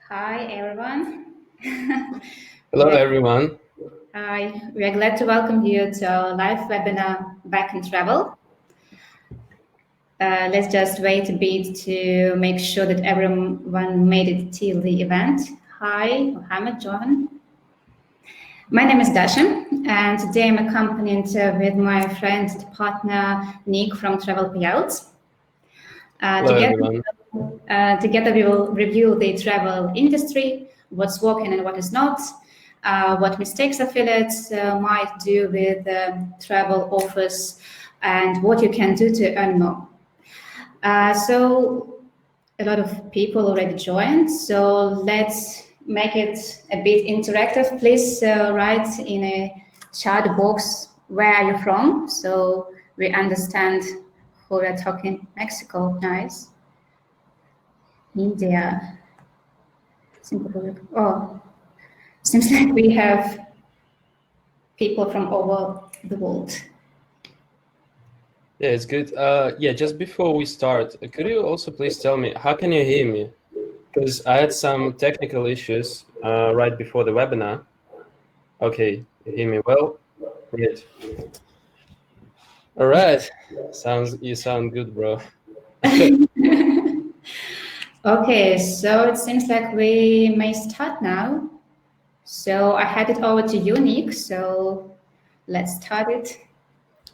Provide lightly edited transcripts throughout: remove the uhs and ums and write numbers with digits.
Hi, everyone. Hello, we, are, everyone. we are glad to welcome you to our live webinar Back in Travel. Let's just wait a bit to make sure that everyone made it till the event. Hi, Mohammed, Johan. My name is Dasha, and today I'm accompanied with my friend and partner Nick from Travel Payouts. Uh, Hello, together, everyone. together we will review the travel industry, what's working and what is not, what mistakes affiliates might do with travel offers, and what you can do to earn more. So a lot of people already joined, so let's make it a bit interactive. Please write in a chat box where are you from, so we understand who we're talking. Mexico, nice. India, Singapore. Oh, seems like we have people from over the world. Yeah, it's good. Just before we start, could you also please tell me how can you hear me? Because I had some technical issues right before the webinar. Okay, you hear me well? Great. All right. You sound good, bro. Okay, so it seems like we may start now. So I hand it over to you, Nick. So let's start it.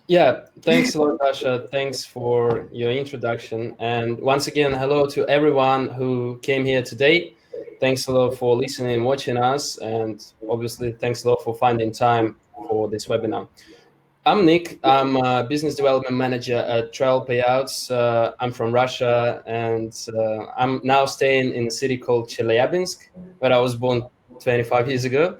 Yeah, thanks a lot, Asha. Thanks for your introduction. And once again, hello to everyone who came here today. Thanks a lot for listening and watching us. And obviously, thanks a lot for finding time for this webinar. I'm Nick. I'm a business development manager at Travel Payouts. I'm from Russia, and I'm now staying in a city called Chelyabinsk, where I was born 25 years ago.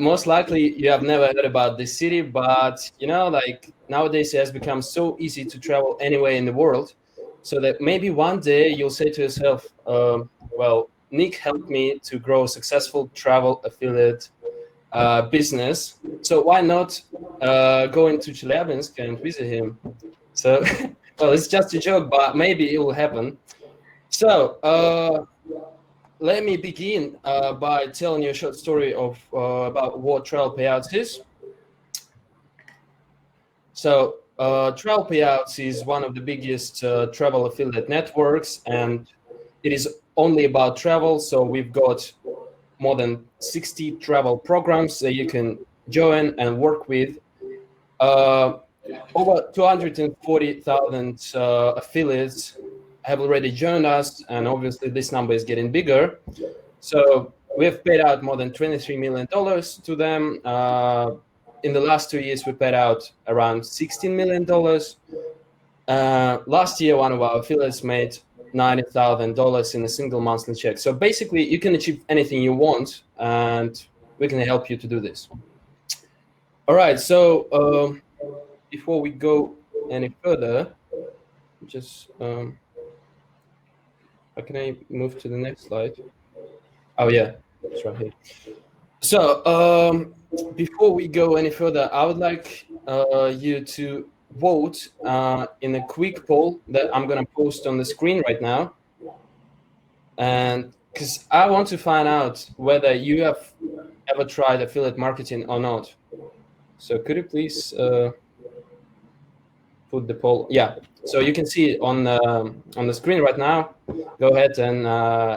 Most likely, you have never heard about this city, but like nowadays, it has become so easy to travel anywhere in the world, so that maybe one day you'll say to yourself, "Well, Nick helped me to grow a successful travel affiliate business. So why not go into Chelyabinsk and visit him?" So, well, it's just a joke, but maybe it will happen. So let me begin by telling you a short story of about what Travel Payouts is. So Travel Payouts is one of the biggest travel affiliate networks, and it is only about travel. So we've got more than 60 travel programs that you can join and work with. Over 240,000 affiliates have already joined us, and obviously this number is getting bigger. So we have paid out more than $23 million to them. In the last 2 years, we paid out around $16 million. Last year, one of our affiliates made $90,000 in a single monthly check. So basically, you can achieve anything you want, and we can help you to do this. All right. So before we go any further, just how can I move to the next slide? Oh yeah, it's right here. So before we go any further, I would like you to vote in a quick poll that I'm gonna post on the screen right now, and because I want to find out whether you have ever tried affiliate marketing or not. So could you please put the poll? Yeah. So you can see it on the screen right now. Go ahead and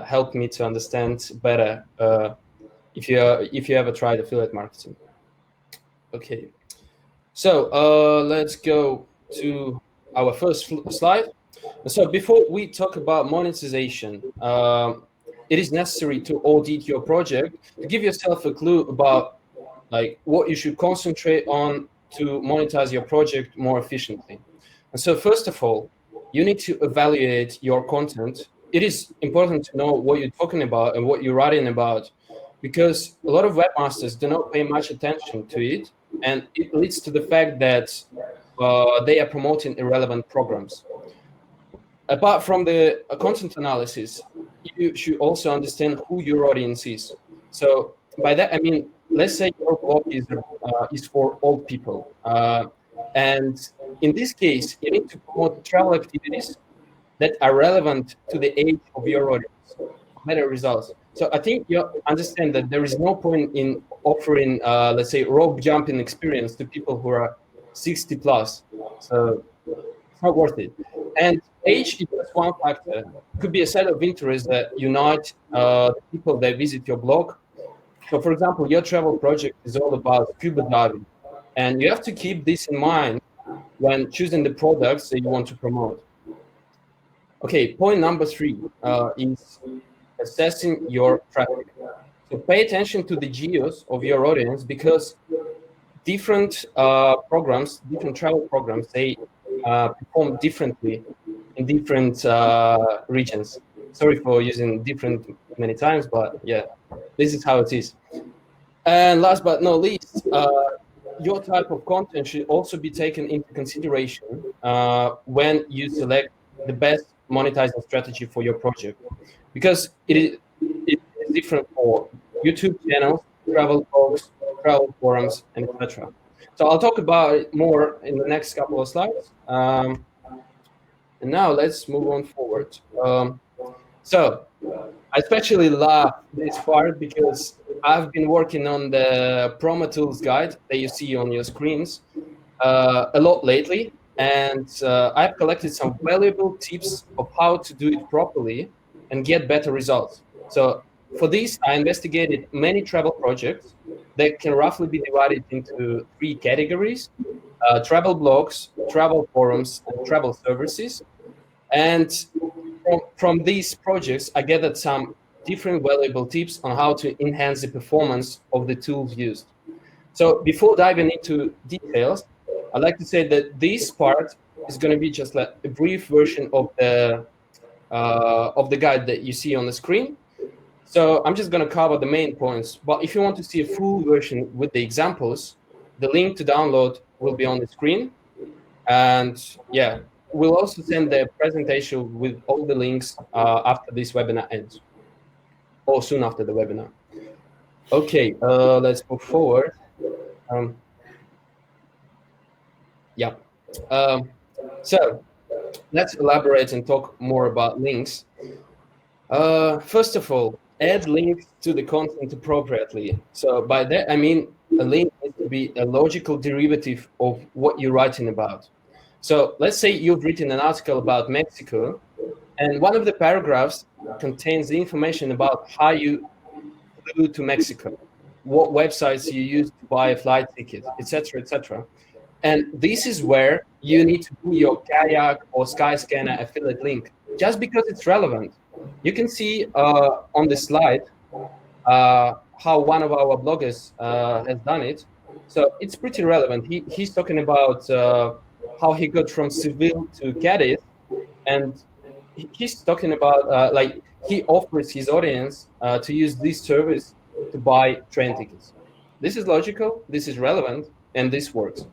help me to understand better if you ever tried affiliate marketing. Okay. So let's go to our first slide. So before we talk about monetization, it is necessary to audit your project to give yourself a clue about like what you should concentrate on to monetize your project more efficiently. And so first of all, you need to evaluate your content. It is important to know what you're talking about and what you're writing about, because a lot of webmasters do not pay much attention to it, and it leads to the fact that they are promoting irrelevant programs. Apart from the content analysis, you should also understand who your audience is. So by that I mean, let's say your blog is for old people, and in this case, you need to promote travel activities that are relevant to the age of your audience. Better results. So I think you understand that there is no point in offering, let's say, rope jumping experience to people who are 60 plus. So it's not worth it. And age is just one factor. It could be a set of interests that unite the people that visit your blog. So, for example, your travel project is all about scuba diving, and you have to keep this in mind when choosing the products that you want to promote. Okay, point number three is assessing your traffic. So pay attention to the geos of your audience, because different programs, different travel programs, they perform differently in different regions. Sorry for using different many times, but yeah, this is how it is. And last but not least, your type of content should also be taken into consideration when you select the best monetizing strategy for your project, because it is different for YouTube channels, travel blogs, travel forums, and etc. So I'll talk about it more in the next couple of slides. And now let's move on forward. So I especially love this part because I've been working on the promo tools guide that you see on your screens a lot lately, and I've collected some valuable tips of how to do it properly and get better results. So for this, I investigated many travel projects that can roughly be divided into three categories: travel blogs, travel forums, and travel services. And from these projects, I gathered some different valuable tips on how to enhance the performance of the tools used. So before diving into details, I'd like to say that this part is going to be just like a brief version of the guide that you see on the screen. So I'm just going to cover the main points. But if you want to see a full version with the examples, the link to download will be on the screen. And yeah, we'll also send the presentation with all the links after this webinar ends, or soon after the webinar. Okay, let's move forward. Yeah. So let's elaborate and talk more about links. First of all, add links to the content appropriately. So by that, I mean a link needs to be a logical derivative of what you're writing about. So let's say you've written an article about Mexico, and one of the paragraphs contains the information about how you flew to Mexico, what websites you used to buy a flight ticket, etc., etc. And this is where you need to do your Kayak or Skyscanner affiliate link, just because it's relevant. You can see on the slide how one of our bloggers has done it. So it's pretty relevant. He's talking about how he got from Seville to Cadiz, and he's talking about like he offers his audience to use this service to buy train tickets. This is logical, this is relevant, and this works.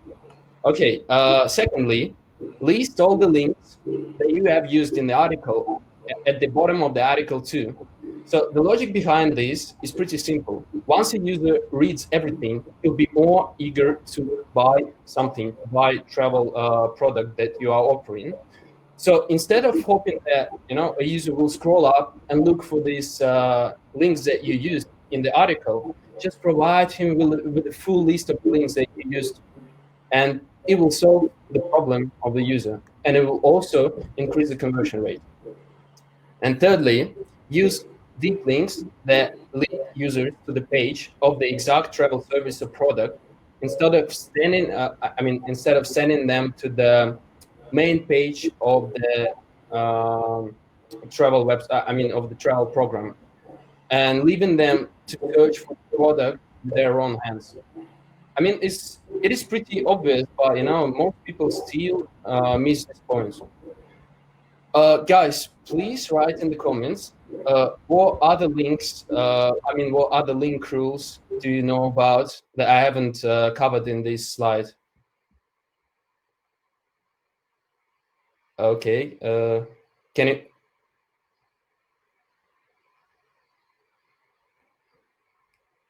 Okay, secondly, list all the links that you have used in the article at the bottom of the article too. So the logic behind this is pretty simple. Once a user reads everything, he'll be more eager to buy something, buy travel product that you are offering. So instead of hoping that a user will scroll up and look for these links that you used in the article, just provide him with a full list of links that you used, and it will solve the problem of the user, and it will also increase the conversion rate. And thirdly, use deep links that link users to the page of the exact travel service or product instead of sending them to the main page of the travel website, of the travel program, and leaving them to search for the product with their own hands. It is pretty obvious, but most people still miss this point. Guys, please write in the comments what other links, what other link rules do you know about that I haven't covered in this slide? Okay, can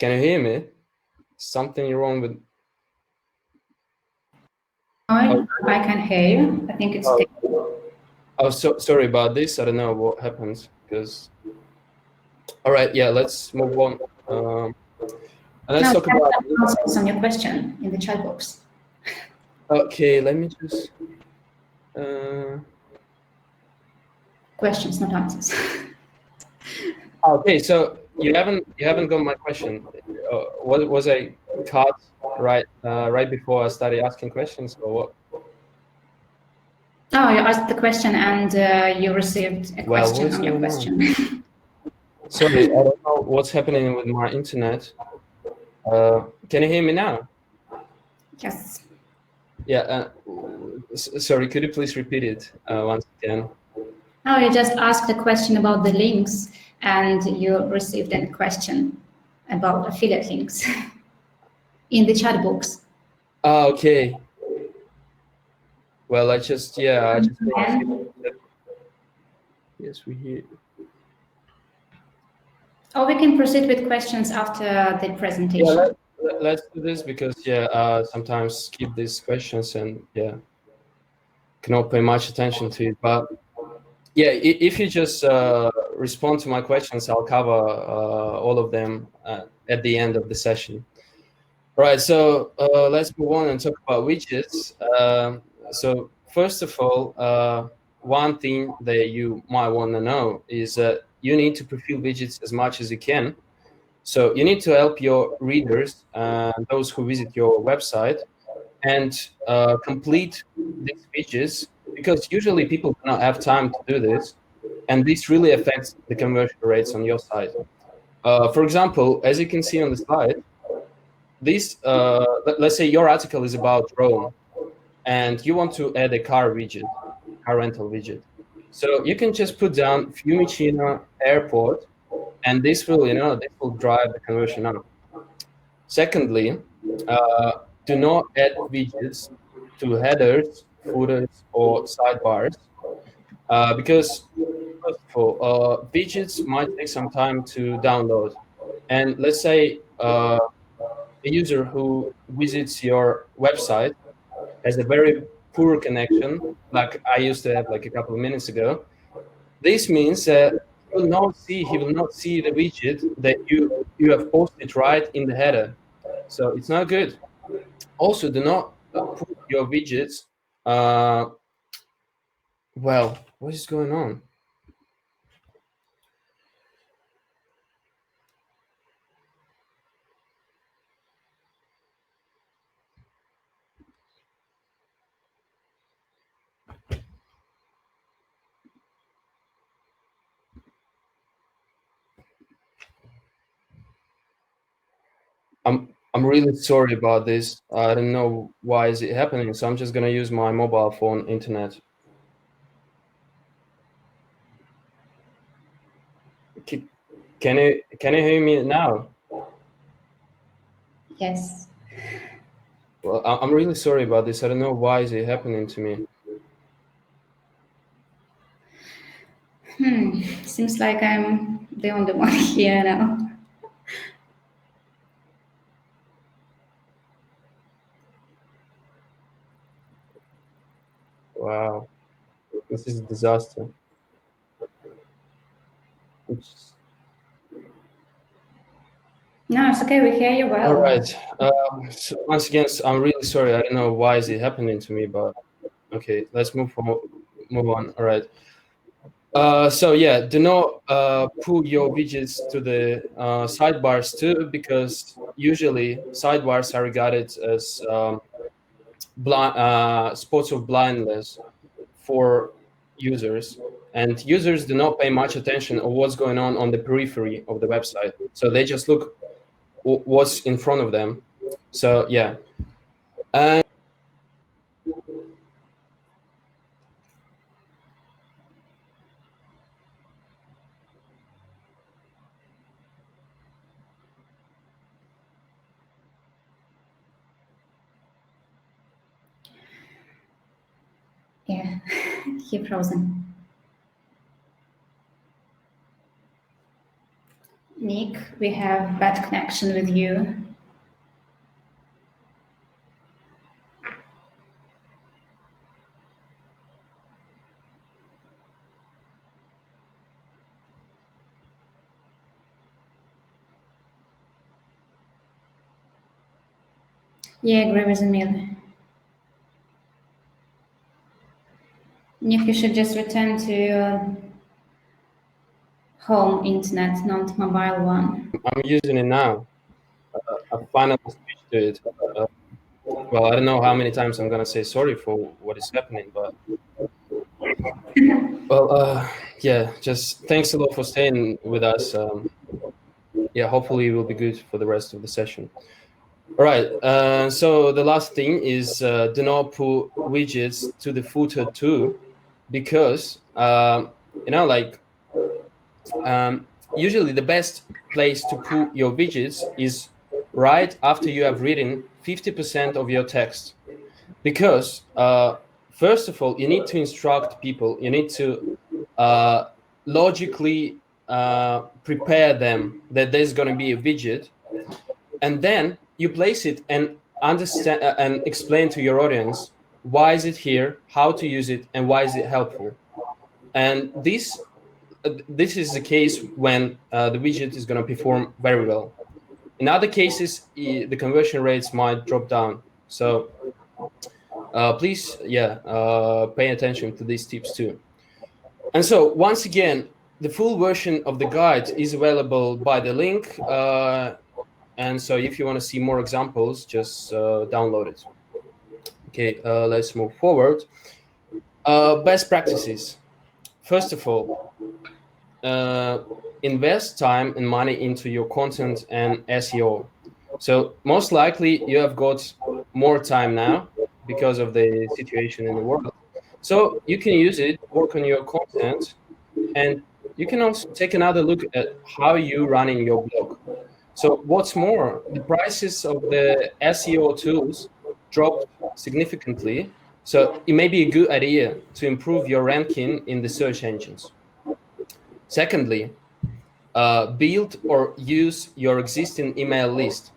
you hear me? Something wrong with? I can hear you. I think it's. Oh, so sorry about this. I don't know what happens because All right, yeah, let's move on. And let's No, talk about. answers on your question in the chat box. Okay, let me just. Uh, Questions, not answers. okay, so you haven't got my question. What was I caught right before I started asking questions, or what? Oh, you asked the question and you received a Well, question what's on your going on? question. Sorry, I don't know what's happening with my internet. Can you hear me now? Yes. Yeah. Sorry, could you please repeat it once again? Oh, you just asked a question about the links and you received a question about affiliate links in the chat box. Oh, okay. Well, I just got a feeling And, that yes, we hear. or we can proceed with questions after the Yeah, presentation. let's do this because sometimes skip these questions and cannot pay much attention to it. But yeah, if you just respond to my questions, I'll cover all of them at the end of the session. Right, so let's move on and talk about widgets. So first of all, one thing that you might want to know is that you need to profile widgets as much as you can. So you need to help your readers, those who visit your website, and complete these widgets because usually people do not have time to do this, and this really affects the conversion rates on your site. For example, as you can see on the slide, let's say your article is about Rome and you want to add a car widget, car rental widget. So you can just put down Fiumicino Airport, and this will drive the conversion up. Secondly, uh, do not add widgets to headers, footers, or sidebars because first of all, widgets might take some time to download. And let's say a user who visits your website has a very poor connection, like I used to have like a couple of minutes ago. This means that he will not see the widget that you have posted right in the header. So it's not good. Also, do not put your widgets. Uh, well, what is going on? I'm really sorry about this. I don't know why is it happening. So I'm just gonna use my mobile phone internet. Can you hear me now? Yes. Well, I'm really sorry about this. I don't know why is it happening to me. Seems like I'm the only one here now. Wow, this is a disaster. Oops. No, it's okay. We hear you All well. right. So once again, I'm really sorry. I don't know why is it happening to me, but okay, let's move on. All right. So yeah, do not pull your widgets to the sidebars too, because usually sidebars are regarded as spots of blindness for users, and users do not pay much attention of what's going on the periphery of the website. So they just look what's in front of them. So yeah, and Yeah, you're frozen. Nick, we have bad connection with you. Yeah, I agree with Emil. Nick, you should just return to home internet, not mobile one. I'm using it now. I finally switched to it. Uh, well, I don't know how many times I'm gonna say sorry for what is happening, but well, yeah, just thanks a lot for staying with us. Yeah, hopefully it will be good for the rest of the session. All right. So the last thing is do not put widgets to the footer too, because like usually the best place to put your widgets is right after you have written 50% of your text, because first of all you need to instruct people, you need to uh, logically prepare them that there's going to be a widget, and then you place it and understand and explain to your audience why is it here, how to use it, and why is it helpful. And this is the case when the widget is going to perform very well. In other cases, the conversion rates might drop down. So please, yeah, pay attention to these tips too. And so once again, the full version of the guide is available by the link. And so if you want to see more examples, just download it. Okay, let's move forward. Best practices. First of all, invest time and money into your content and SEO. So most likely you have got more time now because of the situation in the world. So you can use it, work on your content, and you can also take another look at how you running your blog. So what's more, the prices of the SEO tools dropped significantly. So it may be a good idea to improve your ranking in the search engines. Secondly, build or use your existing email list.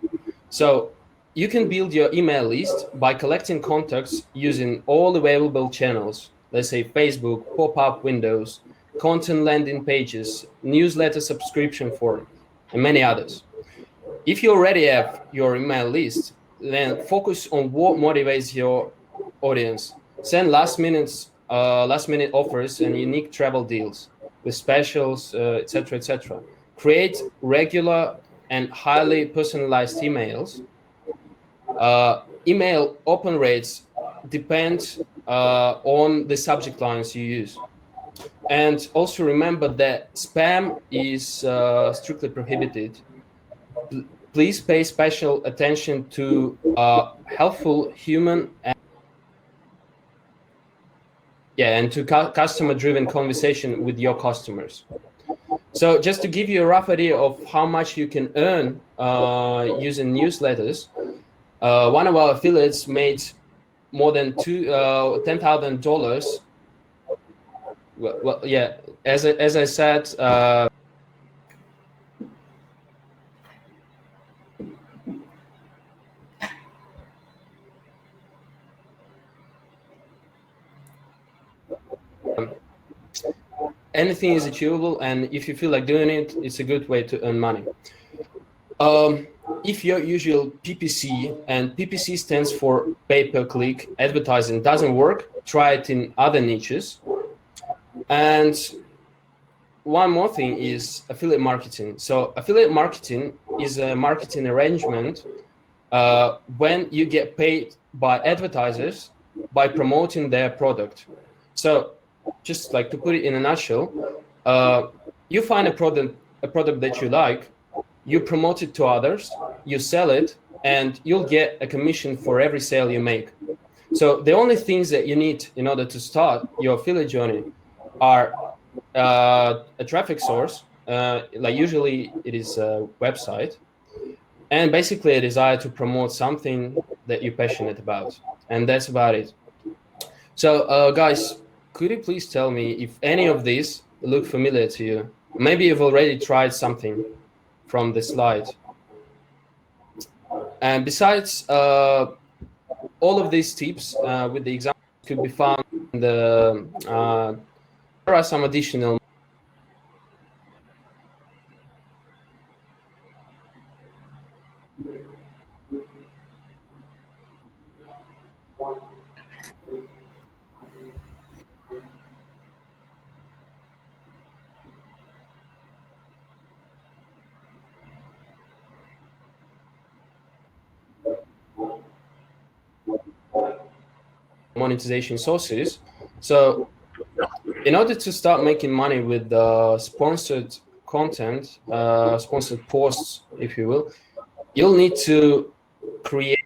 So you can build your email list by collecting contacts using all available channels, let's say Facebook, pop-up windows, content landing pages, newsletter subscription form, and many others. If you already have your email list, then focus on what motivates your audience. Send last minute offers and unique travel deals with specials, etc., etc. Create regular and highly personalized emails. Email open rates depend on the subject lines you use. And also remember that spam is strictly prohibited. Please pay special attention to helpful human and, yeah, and to customer-driven conversation with your customers. So just to give you a rough idea of how much you can earn using newsletters, one of our affiliates made more than $10,000. Well, yeah, as I said. Anything is achievable, and if you feel like doing it, it's a good way to earn money. If your usual PPC, and PPC stands for pay-per-click advertising, doesn't work, try it in other niches. And one more thing is affiliate marketing. So affiliate marketing is a marketing arrangement when you get paid by advertisers by promoting their product. So just like to put it in a nutshell, you find a product that you like, you promote it to others, you sell it, and you'll get a commission for every sale you make. So the only things that you need in order to start your affiliate journey are a traffic source, like usually it is a website, and basically a desire to promote something that you're passionate about. And that's about it. So, guys, could you please tell me if any of these look familiar to you? Maybe you've already tried something from the slide. And besides, all of these tips with the examples could be found in the, there are some additional. monetization sources. So in order to start making money with sponsored content, sponsored posts, if you will, you'll need to create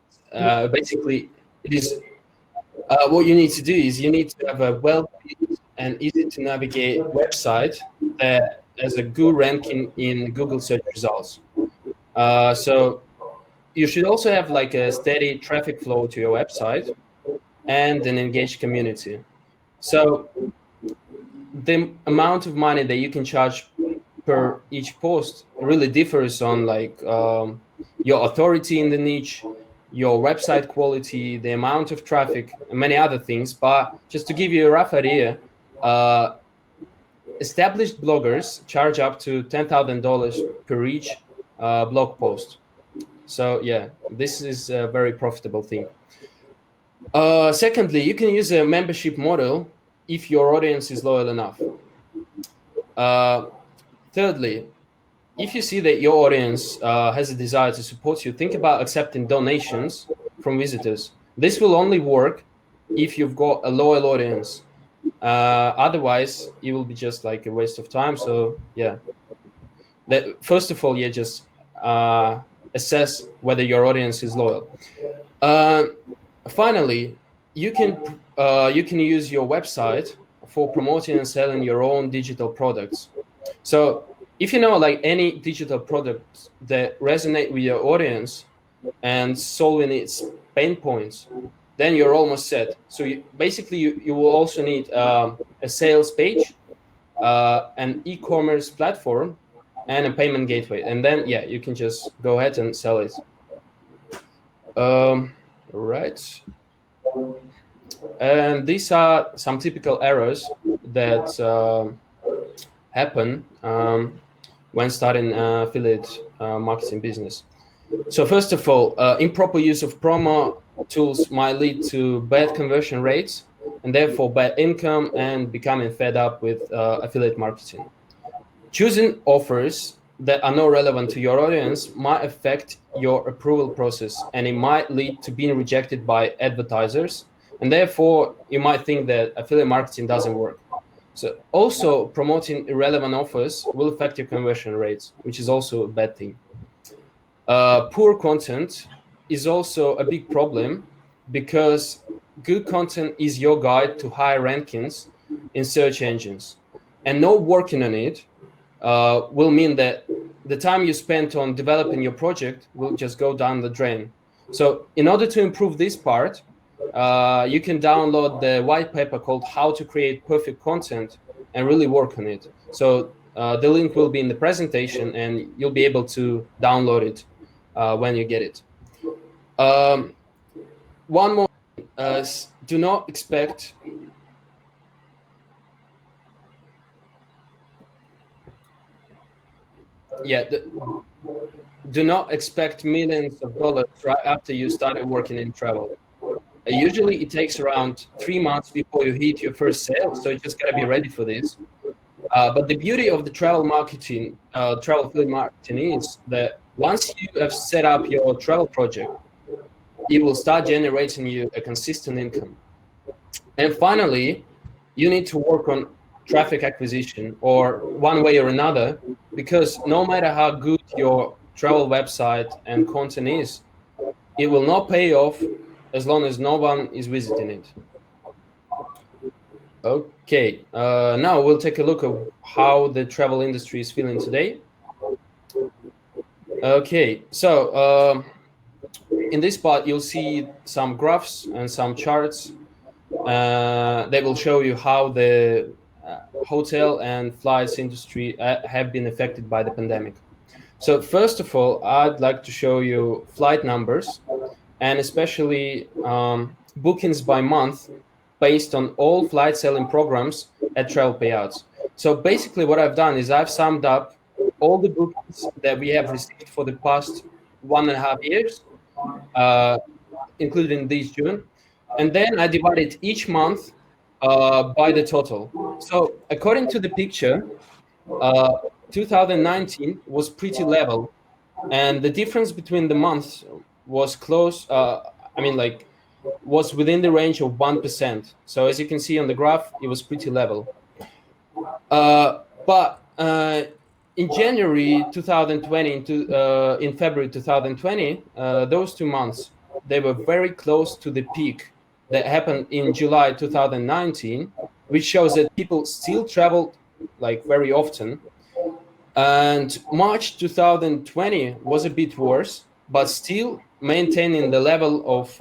basically it is what you need to do is you need to have a well-built and easy to navigate website that has a good ranking in Google search results. So you should also have like a steady traffic flow to your website and an engaged community. So the amount of money that you can charge per each post really differs on like your authority in the niche, your website quality, the amount of traffic, and many other things. But just to give you a rough idea, established bloggers charge up to $10,000 per each blog post. So yeah, this is a very profitable thing. Secondly, you can use a membership model if your audience is loyal enough. Thirdly, if you see that your audience has a desire to support you, think about accepting donations from visitors. This will only work if you've got a loyal audience. Otherwise, it will be just like a waste of time. So yeah, first of all, just assess whether your audience is loyal. Finally, you can use your website for promoting and selling your own digital products. So if you know like any digital products that resonate with your audience and solving its pain points, then you're almost set. So you will also need a sales page, an e-commerce platform, and a payment gateway. And then you can just go ahead and sell it. Right. And these are some typical errors that happen when starting affiliate marketing business. So first of all, improper use of promo tools might lead to bad conversion rates and therefore bad income and becoming fed up with affiliate marketing. Choosing offers that are not relevant to your audience might affect your approval process, and it might lead to being rejected by advertisers, and therefore you might think that affiliate marketing doesn't work. So also promoting irrelevant offers will affect your conversion rates, which is also a bad thing. Poor content is also a big problem because good content is your guide to high rankings in search engines, and not working on it will mean that the time you spent on developing your project will just go down the drain. So in order to improve this part, you can download the white paper called How to Create Perfect Content and really work on it. So the link will be in the presentation and you'll be able to download it when you get it. One more, do not expect do not expect millions of dollars right after you started working in travel. Usually it takes around 3 months before you hit your first sale, so you just gotta be ready for this. But the beauty of the travel marketing, travel affiliate marketing is that once you have set up your travel project, it will start generating you a consistent income. And finally, you need to work on traffic acquisition or one way or another, because no matter how good your travel website and content is, it will not pay off as long as no one is visiting it. Okay, now we'll take a look at how the travel industry is feeling today. Okay, so in this part, you'll see some graphs and some charts. They will show you how the hotel and flights industry have been affected by the pandemic. So first of all, I'd like to show you flight numbers and especially bookings by month based on all flight selling programs at Travel Payouts. So basically what I've done is I've summed up all the bookings that we have received for the past 1.5 years, including this June. And then I divided each month by the total. So according to the picture, 2019 was pretty level, and the difference between the months was close. I mean, like was within the range of 1%. So as you can see on the graph, it was pretty level. But in January 2020, in February 2020, those 2 months, they were very close to the peak that happened in July 2019, which shows that people still traveled like very often. And March 2020 was a bit worse, but still maintaining the level of,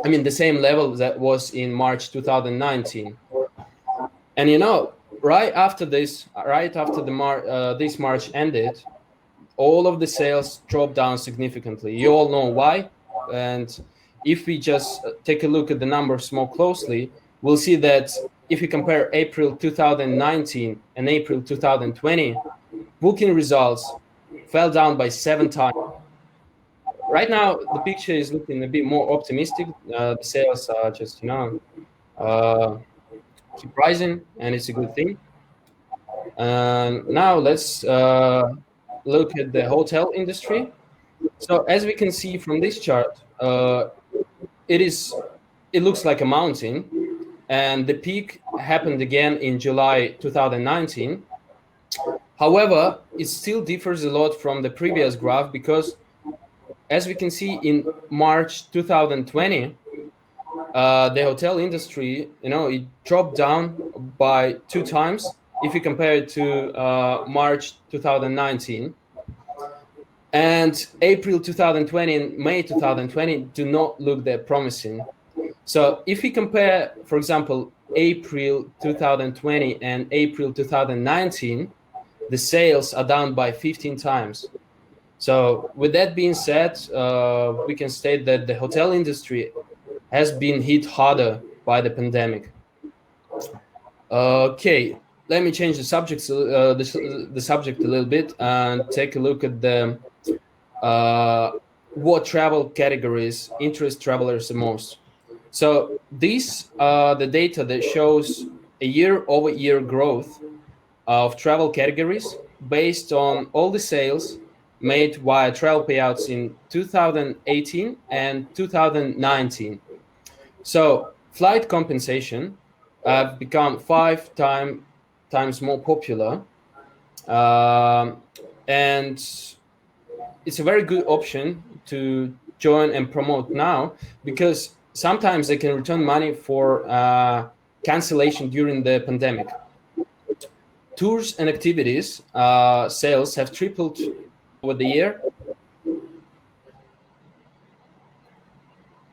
the same level that was in March 2019. And right after this, right after this March ended, all of the sales dropped down significantly. You all know why. And if we just take a look at the numbers more closely, we'll see that if you compare April 2019 and April 2020, booking results fell down by 7 times. Right now, the picture is looking a bit more optimistic. The sales are just, uh, surprising, and it's a good thing. And now let's look at the hotel industry. So as we can see from this chart, it looks like a mountain, and the peak happened again in July 2019. However, it still differs a lot from the previous graph because, as we can see in March 2020, the hotel industry, it dropped down by 2 times if you compare it to March 2019. And April 2020 and May 2020 do not look that promising. So if we compare, for example, April 2020 and April 2019, the sales are down by 15 times. So with that being said, we can state that the hotel industry has been hit harder by the pandemic. Okay, let me change the subject, the subject a little bit and take a look at the what travel categories interest travelers the most. So these are the data that shows a year-over-year growth of travel categories based on all the sales made via travel payouts in 2018 and 2019. So flight compensation have become times more popular, and it's a very good option to join and promote now because sometimes they can return money for cancellation during the pandemic. Tours and activities sales have tripled over the year.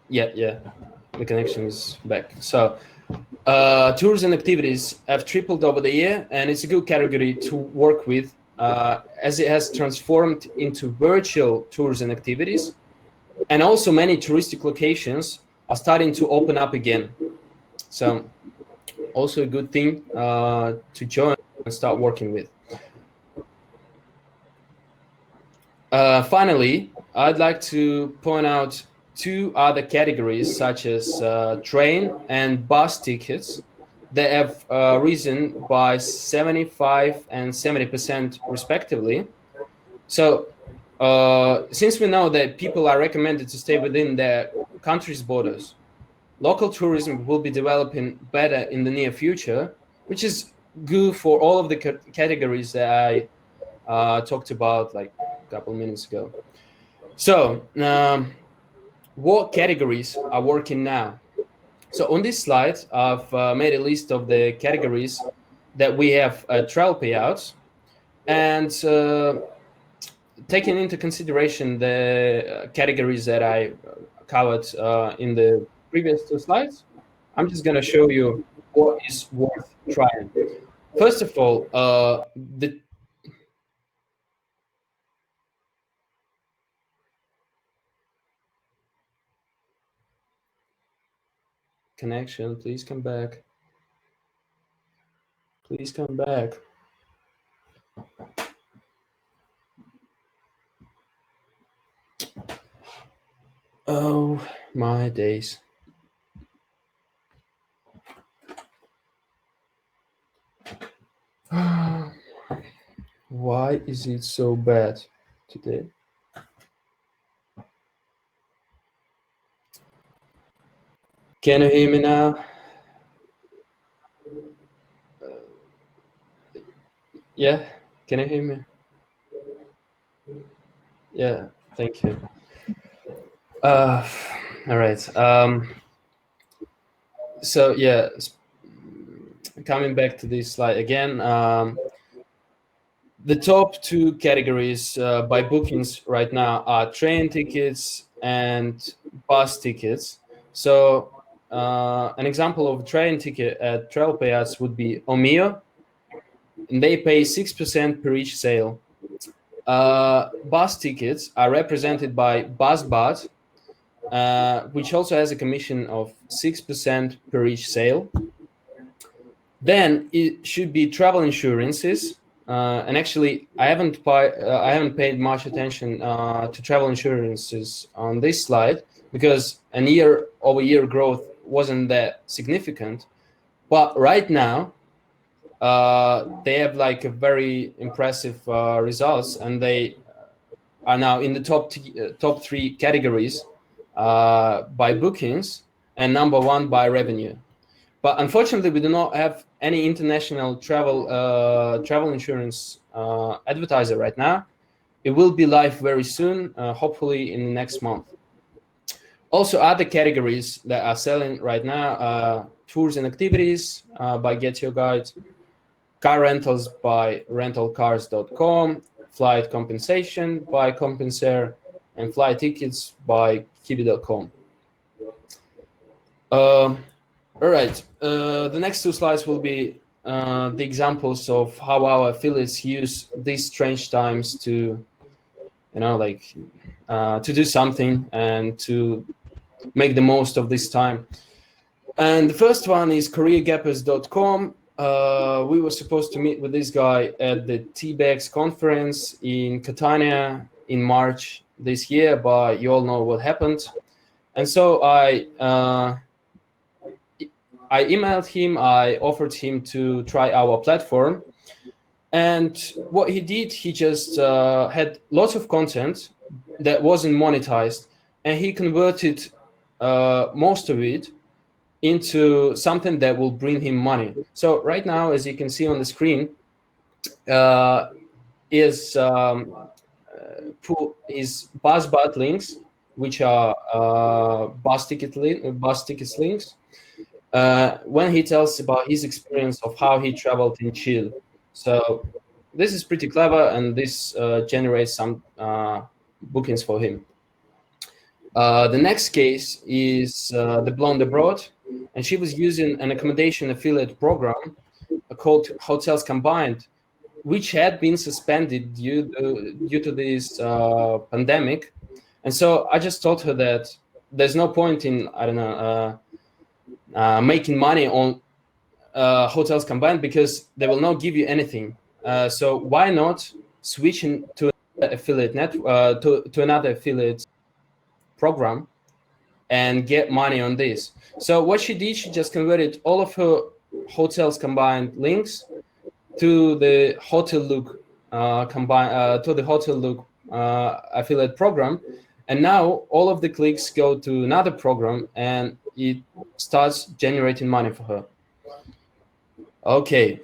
Yeah, the connection is back. So tours and activities have tripled over the year, and it's a good category to work with as it has transformed into virtual tours and activities. And also many touristic locations are starting to open up again. So also a good thing to join and start working with. Finally, I'd like to point out 2 other categories such as train and bus tickets that have risen by 75 and 70% respectively. So since we know that people are recommended to stay within their country's borders, local tourism will be developing better in the near future, which is good for all of the categories that I talked about like a couple of minutes ago. So what categories are working now? So on this slide, I've made a list of the categories that we have travel payouts, and taking into consideration the categories that I covered in the previous 2 slides, I'm just going to show you what is worth trying. First of all, the connection, please come back. Please come back. Oh, my days. Why is it so bad today? Can you hear me now? Yeah, can you hear me? Yeah, thank you. All right. So yeah, coming back to this slide again, the top two categories by bookings right now are train tickets and bus tickets. So an example of a train ticket at travel payouts would be Omio, and they pay 6% per each sale. Bus tickets are represented by BusBot, which also has a commission of 6% per each sale. Then it should be travel insurances, and actually, I haven't paid much attention to travel insurances on this slide because an year-over-year growth wasn't that significant. But right now, they have like a very impressive results, and they are now in the top three categories by bookings and number one by revenue. But unfortunately, we do not have any international travel insurance advertiser right now. It will be live very soon, hopefully in the next month. Also, other categories that are selling right now: tours and activities by Get Your Guide, car rentals by rentalcars.com, flight compensation by Compensair, and flight tickets by kiwi.com. All right. The next two slides will be the examples of how our affiliates use these strange times to, to do something and to make the most of this time. And the first one is careergappers.com. We were supposed to meet with this guy at the TBEX conference in Catania in March this year, but you all know what happened. And so I emailed him, I offered him to try our platform. And what he did, he just had lots of content that wasn't monetized, and he converted most of it into something that will bring him money. So right now, as you can see on the screen, is BusBot links, which are bus tickets links. When he tells about his experience of how he traveled in Chile. So this is pretty clever, and this generates some bookings for him. The next case is the Blonde Abroad, and she was using an accommodation affiliate program called Hotels Combined, which had been suspended due to this pandemic. And so I just told her that there's no point in, making money on Hotels Combined because they will not give you anything. So why not switching to another affiliate to another affiliate program and get money on this? So what she did, she just converted all of her Hotels Combined links to the Hotel Look affiliate program, and now all of the clicks go to another program, and it starts generating money for her. Okay,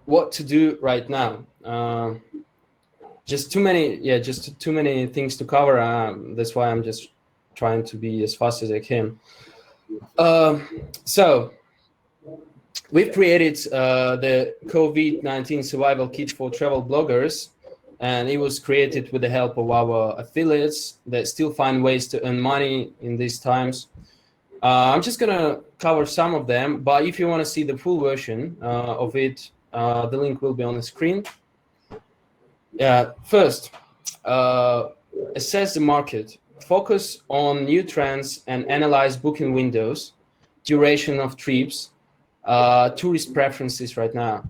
what to do right now? Just too many things to cover. That's why I'm just trying to be as fast as I can. So we've created the COVID-19 survival kit for travel bloggers, and it was created with the help of our affiliates that still find ways to earn money in these times. I'm just gonna cover some of them, but if you want to see the full version of it, the link will be on the screen. First, assess the market. Focus on new trends and analyze booking windows, duration of trips, tourist preferences right now.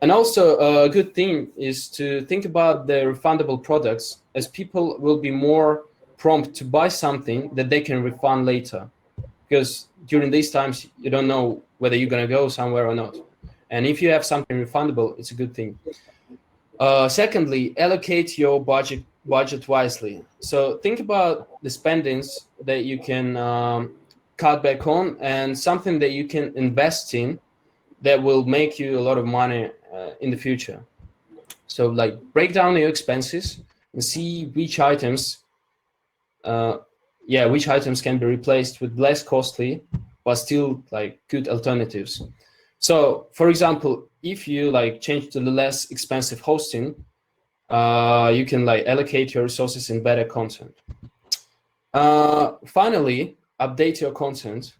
And also a good thing is to think about the refundable products, as people will be more prompt to buy something that they can refund later. Because during these times, you don't know whether you're going to go somewhere or not. And if you have something refundable, it's a good thing. Secondly, allocate your budget budget wisely. So think about the spendings that you can cut back on, and something that you can invest in that will make you a lot of money in the future. So like break down your expenses and see which items, which items can be replaced with less costly but still like good alternatives. So for example, if you like change to the less expensive hosting, you can like allocate your resources in better content. Finally, update your content.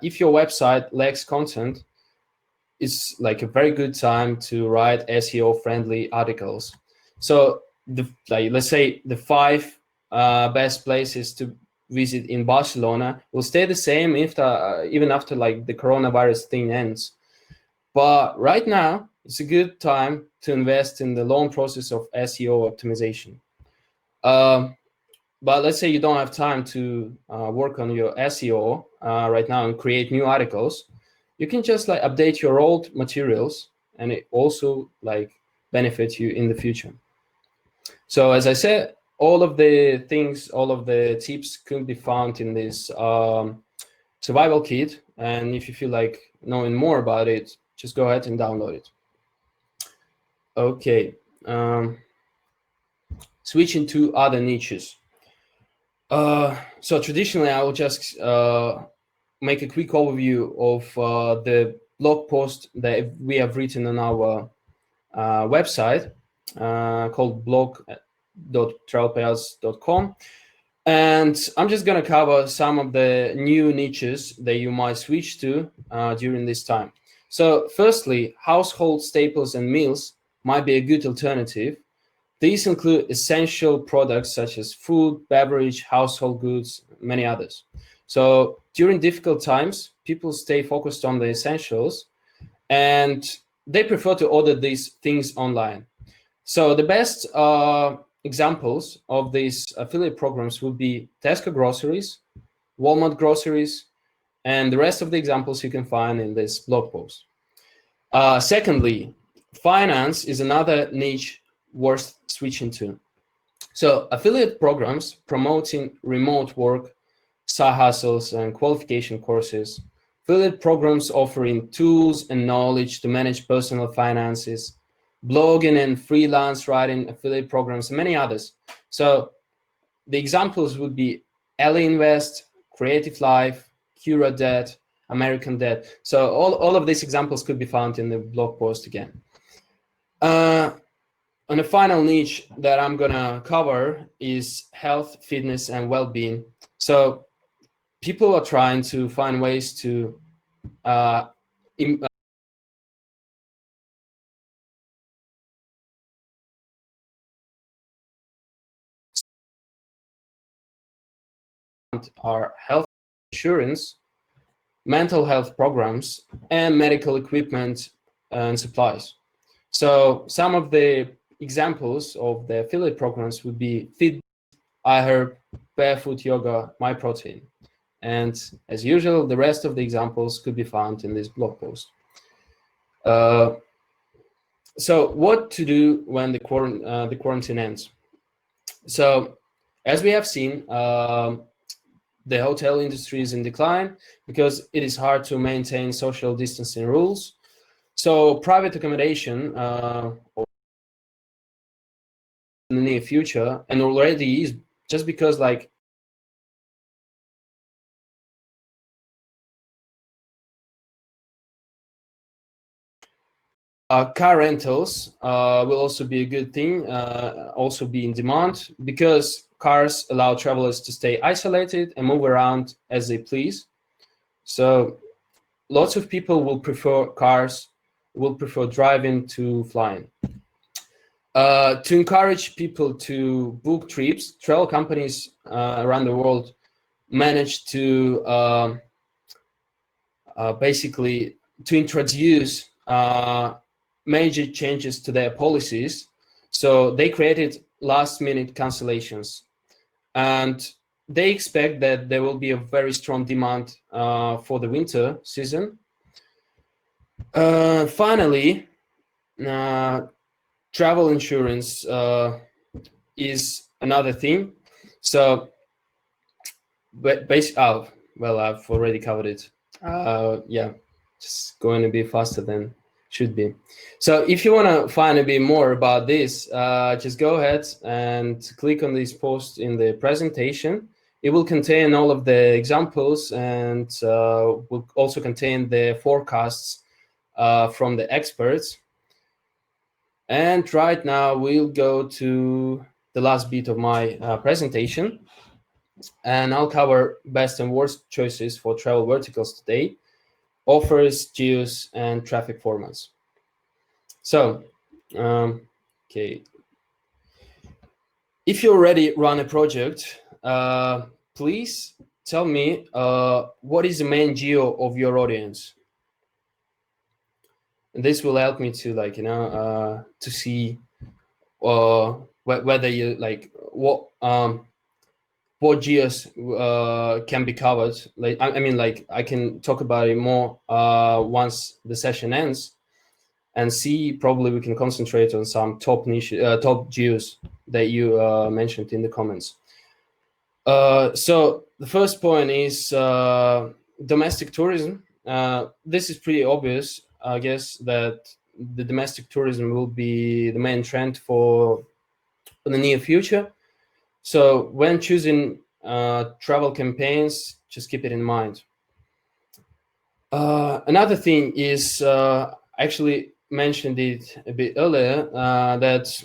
If your website lacks content, it's like a very good time to write SEO friendly articles. So let's say the 5 best places to visit in Barcelona will stay the same even after like the coronavirus thing ends. But right now, it's a good time to invest in the long process of SEO optimization. But let's say you don't have time to work on your SEO right now and create new articles. You can just like update your old materials, and it also like benefits you in the future. So as I said, all of the tips could be found in this survival kit. And if you feel like knowing more about it, just go ahead and download it. Okay. Switching to other niches. So traditionally, I will just make a quick overview of the blog post that we have written on our website called blog.travelpayouts.com. And I'm just going to cover some of the new niches that you might switch to during this time. So firstly, household staples and meals might be a good alternative. These include essential products such as food, beverage, household goods, many others. So during difficult times, people stay focused on the essentials, and they prefer to order these things online. So the best examples of these affiliate programs would be Tesco Groceries, Walmart Groceries, and the rest of the examples you can find in this blog post. Secondly, finance is another niche worth switching to. So affiliate programs promoting remote work, side hustles, and qualification courses. Affiliate programs offering tools and knowledge to manage personal finances, blogging and freelance writing affiliate programs, and many others. So the examples would be Ally Invest, Creative Life, Cura Debt, American Debt. So all of these examples could be found in the blog post again. And the final niche that I'm gonna cover is health, fitness, and well-being. So people are trying to find ways to our health insurance, mental health programs, and medical equipment and supplies. So some of the examples of the affiliate programs would be Fit, iHerb, Barefoot Yoga, MyProtein. And as usual, the rest of the examples could be found in this blog post. So what to do when the quarantine ends? So as we have seen, the hotel industry is in decline because it is hard to maintain social distancing rules. So private accommodation in the near future, and already is, just because like car rentals will also be a good thing, also be in demand, because cars allow travelers to stay isolated and move around as they please. So lots of people will prefer cars, will prefer driving to flying. To encourage people to book trips, travel companies around the world manage to basically to introduce major changes to their policies. So they created last-minute cancellations, and they expect that there will be a very strong demand for the winter season. Finally, travel insurance is another theme. So, but well, I've already covered it. Yeah, just going a bit faster than should be. So if you want to find a bit more about this, just go ahead and click on this post in the presentation. It will contain all of the examples and will also contain the forecasts from the experts. And right now we'll go to the last bit of my presentation, and I'll cover best and worst choices for travel verticals today: offers, geos, and traffic formats. So, okay, if you already run a project, please tell me what is the main geo of your audience. And this will help me to to see whether you like what geos can be covered. Like I mean, like I can talk about it more once the session ends, and see probably we can concentrate on some top niche, top geos that you mentioned in the comments. So the first point is domestic tourism. This is pretty obvious, I guess, that the domestic tourism will be the main trend for the near future. So when choosing travel campaigns, just keep it in mind. Another thing is, actually mentioned it a bit earlier, that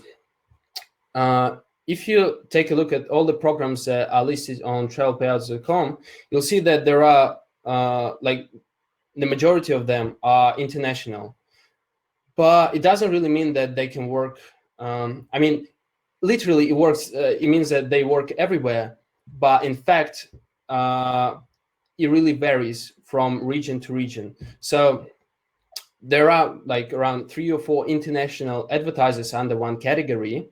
if you take a look at all the programs that are listed on travelpayouts.com, you'll see that there are like the majority of them are international, but it doesn't really mean that they can work. I mean, literally it works. It means that they work everywhere, but in fact, it really varies from region to region. So there are like around 3 or 4 international advertisers under one category,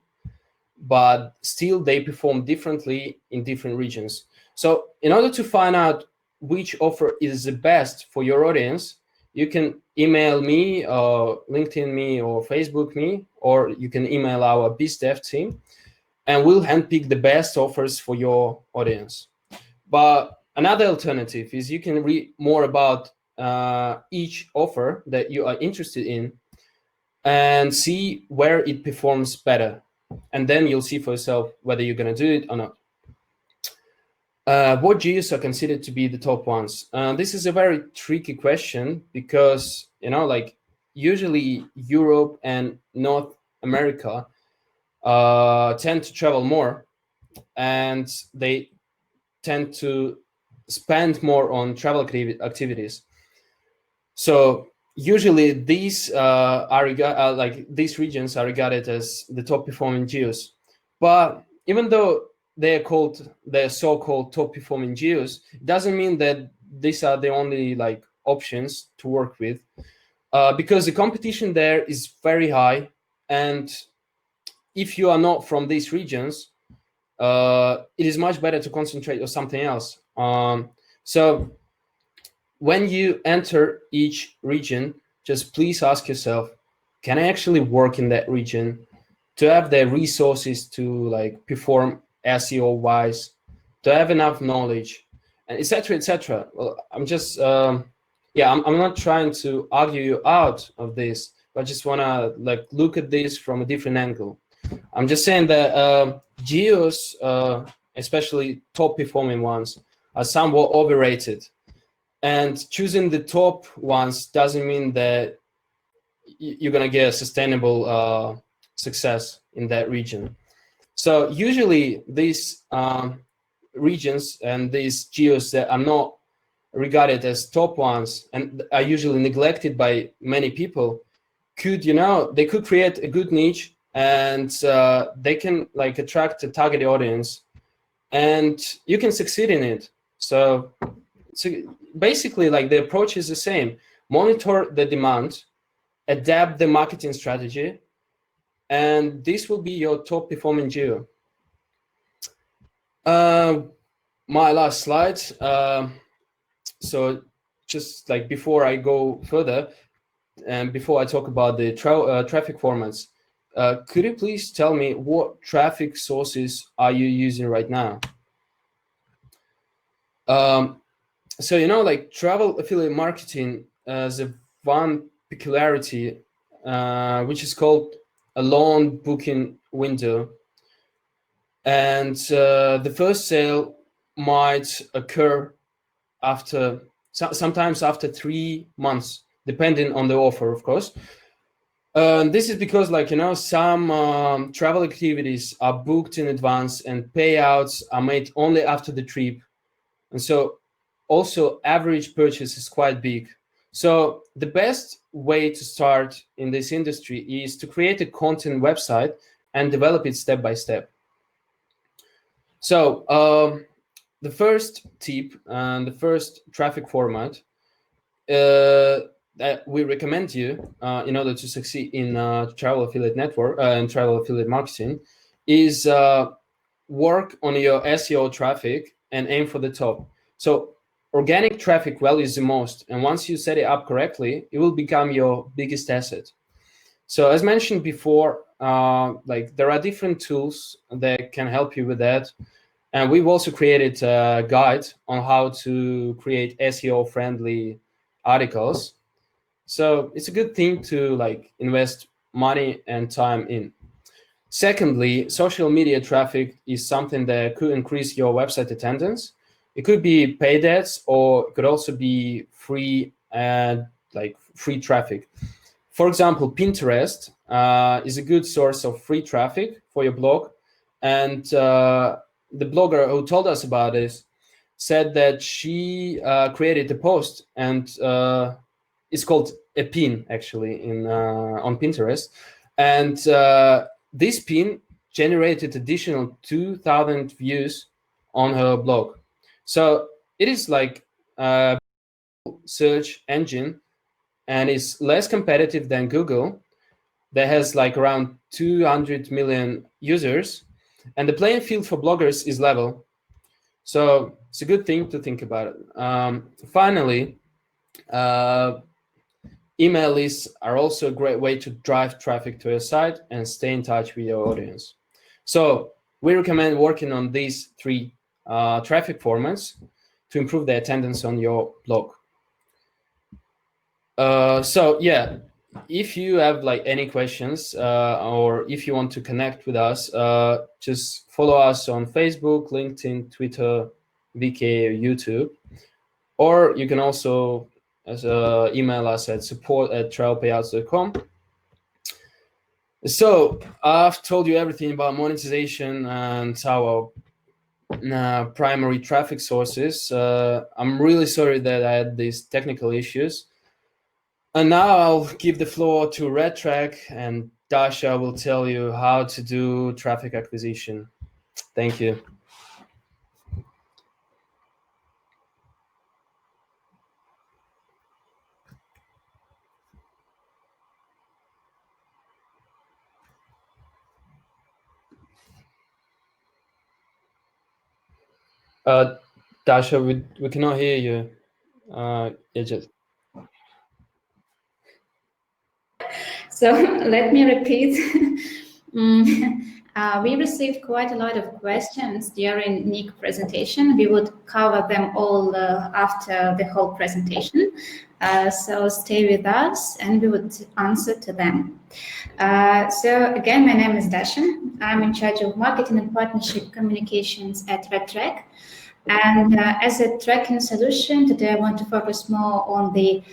but still they perform differently in different regions. So in order to find out which offer is the best for your audience, you can email me or LinkedIn me or Facebook me, or you can email our BizDev team, and we'll handpick the best offers for your audience. But another alternative is you can read more about each offer that you are interested in and see where it performs better. And then you'll see for yourself whether you're going to do it or not. What geos are considered to be the top ones? This is a very tricky question because, like usually Europe and North America tend to travel more, and they tend to spend more on travel activities. So usually these these regions are regarded as the top performing geos. But even though they're so-called top performing geos, it doesn't mean that these are the only like options to work with, because the competition there is very high, and if you are not from these regions, it is much better to concentrate on something else. So when you enter each region, just please ask yourself, can I actually work in that region, to have the resources to like perform SEO wise, to have enough knowledge, and etc. etc. Well, I'm just I'm not trying to argue you out of this, but I just want to like look at this from a different angle. I'm just saying that geos, especially top performing ones, are somewhat overrated. And choosing the top ones doesn't mean that you're going to get a sustainable success in that region. So usually these regions and these geos that are not regarded as top ones and are usually neglected by many people could, they could create a good niche, and they can like attract a target audience, and you can succeed in it. So basically, like the approach is the same: monitor the demand, adapt the marketing strategy, and this will be your top performing geo. My last slide. So just like before I go further, and before I talk about the traffic formats, could you please tell me what traffic sources are you using right now? So, like travel affiliate marketing has a one peculiarity, which is called a long booking window. And the first sale might occur after, sometimes after 3 months, depending on the offer, of course. This is because, some travel activities are booked in advance and payouts are made only after the trip. And so also average purchase is quite big. So the best way to start in this industry is to create a content website and develop it step by step. So the first tip and the first traffic format that we recommend you in order to succeed in travel affiliate network and travel affiliate marketing is work on your SEO traffic and aim for the top. So organic traffic values the most, and once you set it up correctly, it will become your biggest asset. So as mentioned before, there are different tools that can help you with that. And we've also created a guide on how to create SEO friendly articles. So it's a good thing to invest money and time in. Secondly, social media traffic is something that could increase your website attendance. It could be paid ads, or it could also be free free traffic. For example, Pinterest is a good source of free traffic for your blog. And the blogger who told us about this said that she created a post, and it's called a pin actually on Pinterest. And this pin generated additional 2,000 views on her blog. So it is like a search engine, and is less competitive than Google, that has around 200 million users, and the playing field for bloggers is level. So it's a good thing to think about it. Finally, email lists are also a great way to drive traffic to your site and stay in touch with your audience. So we recommend working on these three traffic formats to improve the attendance on your blog. So yeah, if you have any questions or if you want to connect with us, just follow us on Facebook, LinkedIn, Twitter, VK, or YouTube, or you can also email us at support@travelpayouts.com. So I've told you everything about monetization and our primary traffic sources. I'm really sorry that I had these technical issues. And now I'll give the floor to RedTrack, and Dasha will tell you how to do traffic acquisition. Thank you. Dasha, we cannot hear you. So let me repeat. We received quite a lot of questions during Nick's presentation. We would cover them all after the whole presentation. So stay with us and we would answer to them. So again, my name is Dasha. I'm in charge of marketing and partnership communications at RedTrack. And as a tracking solution, today I want to focus more on the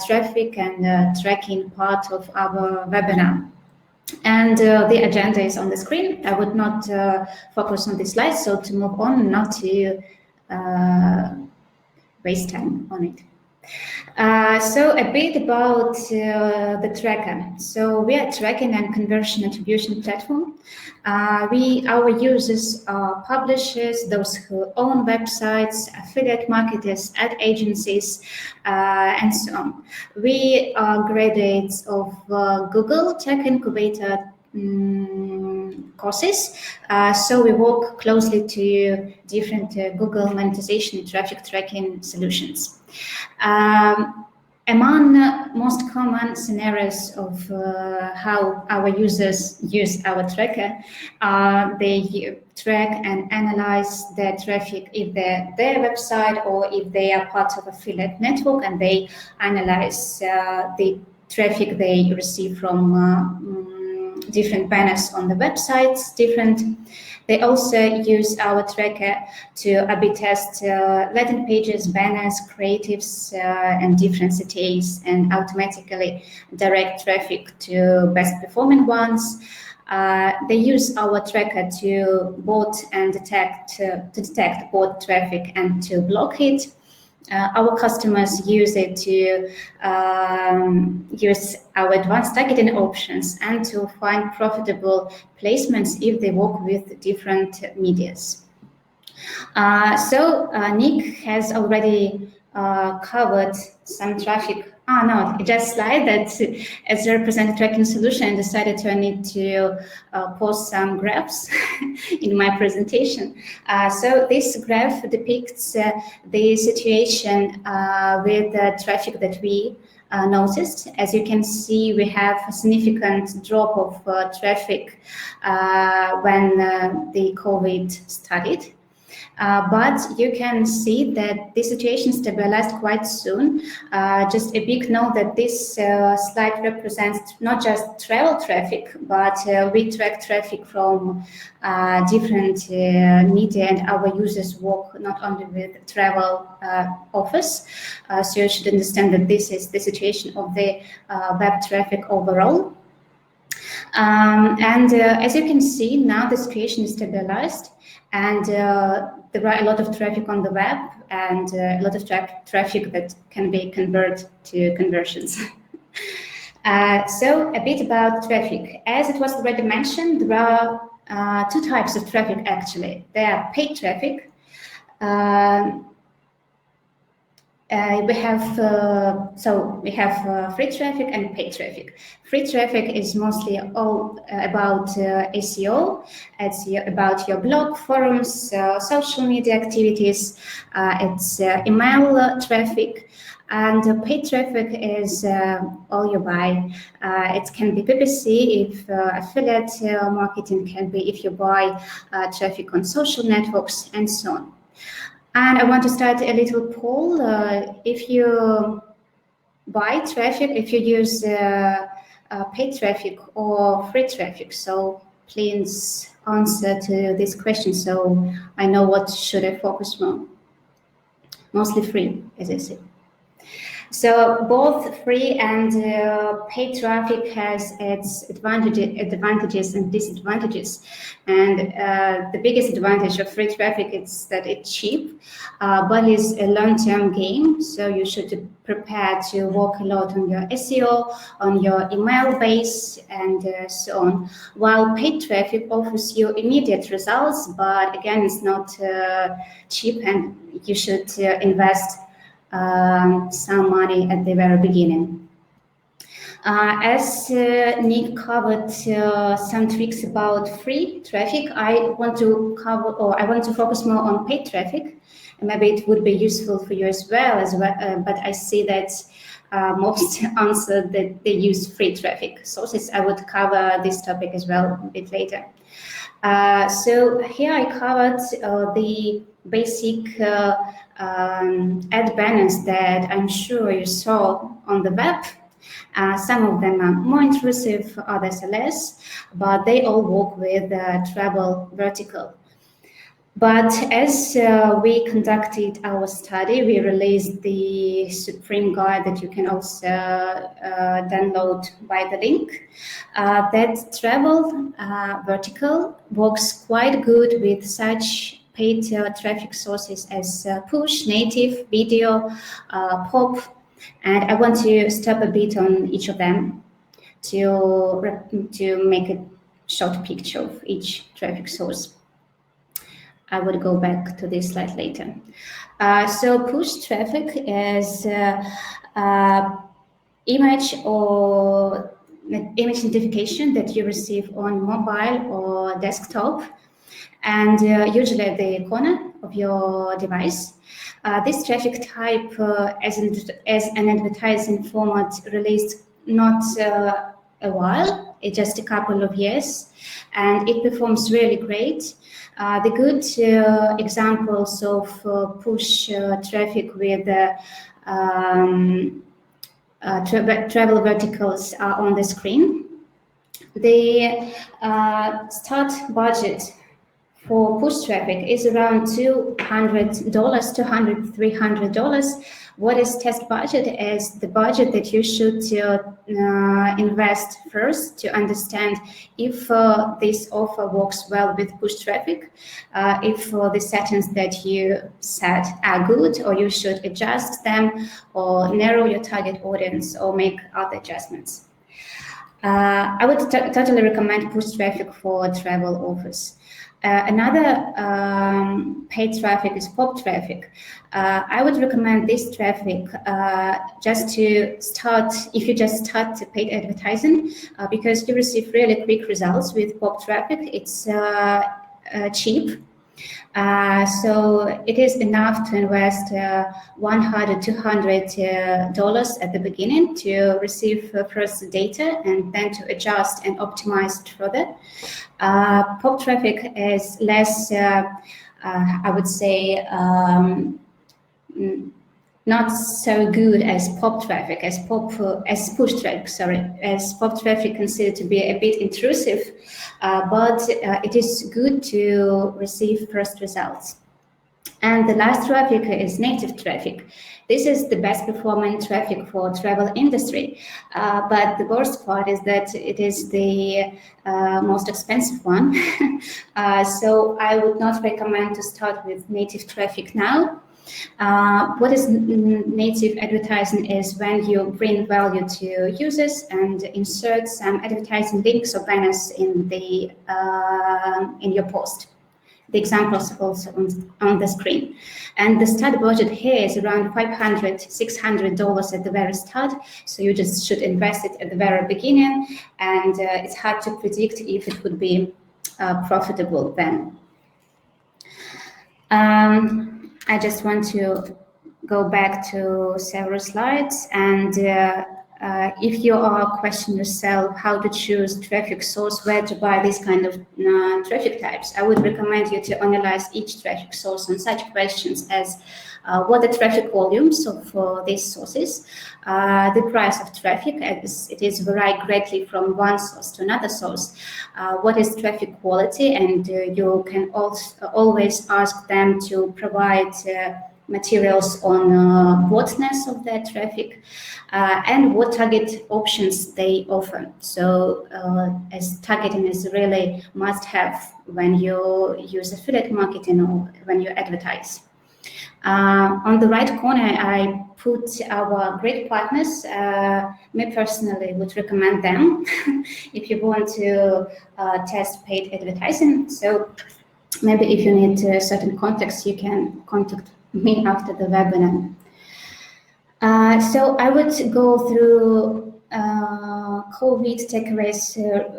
traffic and tracking part of our webinar. And the agenda is on the screen. I would not focus on the slides, so to move on, not to waste time on it. So a bit about the tracker. So we are a tracking and conversion attribution platform. Our users are publishers, those who own websites, affiliate marketers, ad agencies, and so on. We are graduates of Google Tech Incubator courses. So we work closely to different Google monetization and traffic tracking solutions. Among most common scenarios of how our users use our tracker, they track and analyze their traffic if they're their website or if they are part of affiliate network, and they analyze the traffic they receive from different banners on the websites, They also use our tracker to A/B test landing pages, banners, creatives, and different CTAs, and automatically direct traffic to best performing ones. They use our tracker to bot and detect bot traffic and to block it. Our customers use it to use our advanced targeting options and to find profitable placements if they work with different medias. Nick has already covered some traffic. No, just slide that as a representative tracking solution, I decided to need to post some graphs in my presentation. So this graph depicts the situation with the traffic that we noticed. As you can see, we have a significant drop of traffic when the COVID started. But you can see that the situation stabilized quite soon. Just a big note that this slide represents not just travel traffic, but we track traffic from different media, and our users work not only with travel offers. So you should understand that this is the situation of the web traffic overall. As you can see, now the situation is stabilized, and there are a lot of traffic on the web, and a lot of traffic that can be converted to conversions. So a bit about traffic. As it was already mentioned, there are two types of traffic actually. There are paid traffic. We have free traffic and paid traffic. Free traffic is mostly all about SEO. It's about your blog, forums, social media activities. It's email traffic. And paid traffic is all you buy. It can be PPC, if affiliate marketing can be if you buy traffic on social networks, and so on. And I want to start a little poll. If you buy traffic, if you use paid traffic or free traffic, so please answer to this question so I know what should I focus on. Mostly free, as I said. So both free and paid traffic has its advantages and disadvantages. And the biggest advantage of free traffic is that it's cheap, but it's a long-term game. So you should prepare to work a lot on your SEO, on your email base, and so on. While paid traffic offers you immediate results, but again, it's not cheap, and you should invest some money at the very beginning. As Nick covered some tricks about free traffic, I want to focus more on paid traffic. And maybe it would be useful for you as well. But I see that most answered that they use free traffic sources. I would cover this topic as well a bit later. So here I covered the basic ad banners that I'm sure you saw on the web. Some of them are more intrusive, others are less, but they all work with travel vertical. But as we conducted our study, we released the Supreme Guide that you can also download by the link. That travel vertical works quite good with such paid traffic sources as push, native, video, pop, and I want to stop a bit on each of them to make a short picture of each traffic source. I would go back to this slide later. So push traffic is image or image notification that you receive on mobile or desktop, and usually at the corner of your device. This traffic type as an advertising format released not a while, just a couple of years, and it performs really great. The good examples of push traffic with travel verticals are on the screen. The start budget for push traffic is around $200 to $300. What is test budget is the budget that you should invest first to understand if this offer works well with push traffic, if the settings that you set are good, or you should adjust them or narrow your target audience or make other adjustments. I would totally recommend push traffic for travel offers. Another paid traffic is pop traffic. I would recommend this traffic just to start, if you just start paid advertising, because you receive really quick results with pop traffic. It's cheap. So it is enough to invest $100, $200 at the beginning to receive first data and then to adjust and optimize it further. Pop traffic is less, I would say, not so good as pop traffic, as push traffic. As pop traffic considered to be a bit intrusive, but it is good to receive first results. And the last traffic is native traffic. This is the best performing traffic for travel industry, but the worst part is that it is the most expensive one. So I would not recommend to start with native traffic now. What is native advertising is when you bring value to users and insert some advertising links or banners in your post. The examples are also on the screen. And the start budget here is around $500, $600 at the very start. So you just should invest it at the very beginning. And it's hard to predict if it would be profitable then. I just want to go back to several slides, and if you are questioning yourself how to choose traffic source, where to buy this kind of traffic types, I would recommend you to analyze each traffic source on such questions as what the traffic volumes of these sources, the price of traffic, as it is vary greatly from one source to another source, what is traffic quality, and you can also always ask them to provide materials on botness of their traffic, and what target options they offer. So as targeting is really must have when you use affiliate marketing or when you advertise. On the right corner, I put our great partners. Me personally would recommend them if you want to test paid advertising. So maybe if you need certain context, you can contact me after the webinar. So I would go through COVID takeaways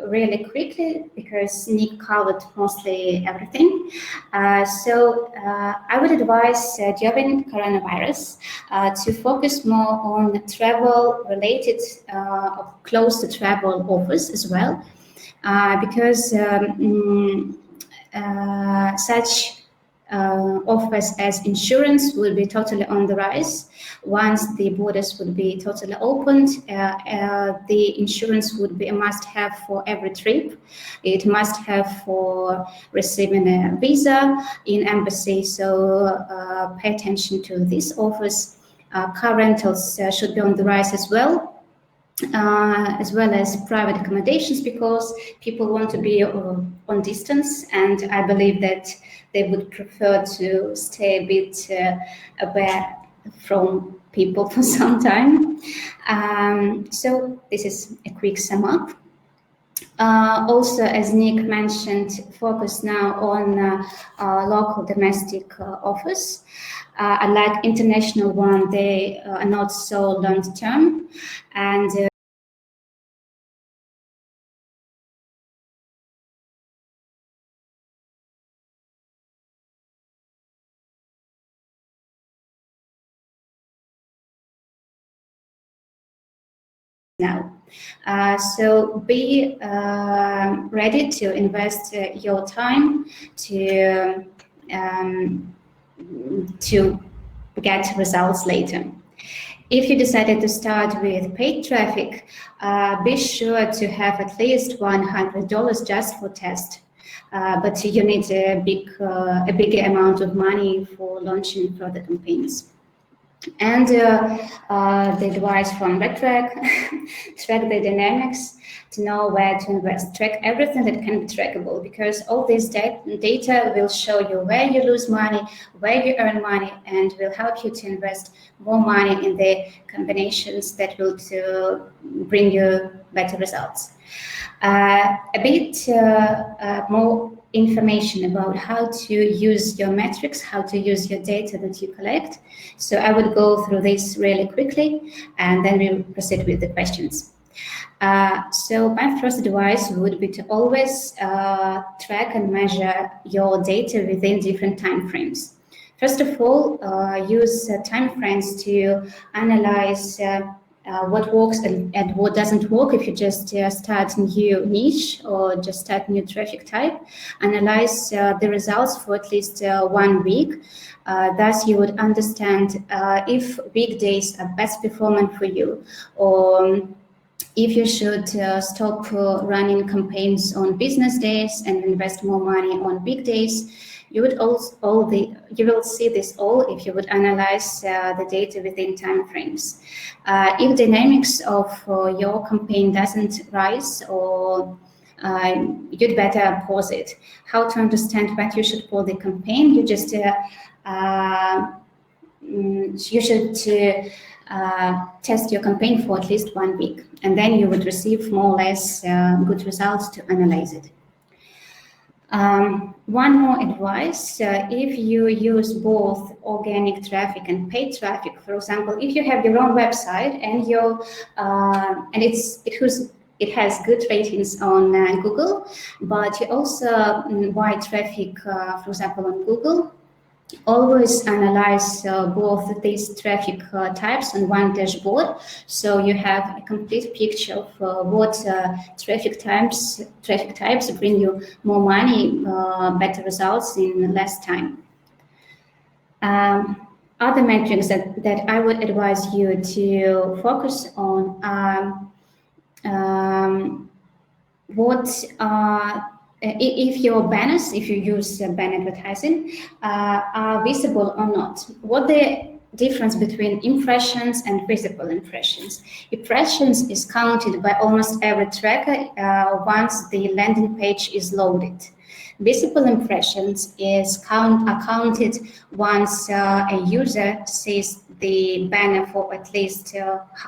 really quickly because Nick covered mostly everything. So I would advise during coronavirus to focus more on travel related, close to travel offers as well, because such offers as insurance will be totally on the rise. Once the borders would be totally opened, the insurance would be a must-have for every trip. It must have for receiving a visa in embassy, so pay attention to these offers. Car rentals should be on the rise as well as private accommodations, because people want to be on distance, and I believe that they would prefer to stay a bit away from people for some time. So this is a quick sum up. Also, as Nick mentioned, focus now on local domestic offers. Unlike international one, they are not so long-term, and now. So be ready to invest your time to get results later. If you decided to start with paid traffic, be sure to have at least $100 just for test. But you need a bigger amount of money for launching further campaigns. And the advice from RedTrack, track the dynamics to know where to invest. Track everything that can be trackable, because all this data will show you where you lose money, where you earn money, and will help you to invest more money in the combinations that will bring you better results. A bit more information about how to use your metrics, how to use your data that you collect. So I would go through this really quickly, and then we'll proceed with the questions. So my first advice would be to always track and measure your data within different time frames. First of all, use time frames to analyze what works and what doesn't work. If you just start a new niche or just start new traffic type, analyze the results for at least 1 week. Thus, you would understand if weekdays are best performing for you, or if you should stop running campaigns on business days and invest more money on weekdays. You would you will see this all if you would analyze the data within time frames. If dynamics of your campaign doesn't rise, or you'd better pause it. How to understand when you should pause the campaign? You just you should test your campaign for at least 1 week, and then you would receive more or less good results to analyze it. One more advice, if you use both organic traffic and paid traffic, for example, if you have your own website and it has good ratings on Google, but you also buy traffic, for example, on Google, always analyze both these traffic types on one dashboard, so you have a complete picture of what traffic types bring you more money, better results in less time. Other metrics that I would advise you to focus on are if your banners, if you use banner advertising, are visible or not. What the difference between impressions and visible impressions? Impressions is counted by almost every tracker once the landing page is loaded. Visible impressions are counted once a user sees the banner for at least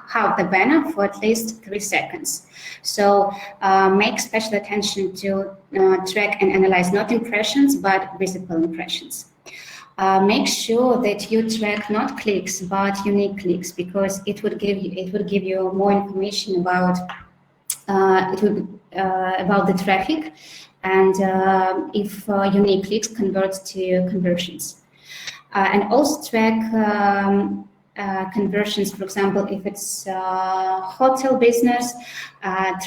half the banner for at least 3 seconds. So make special attention to track and analyze not impressions but visible impressions. Make sure that you track not clicks but unique clicks, because it would give you more information about about the traffic, and if unique clicks convert to conversions. And also track conversions, for example, if it's hotel business,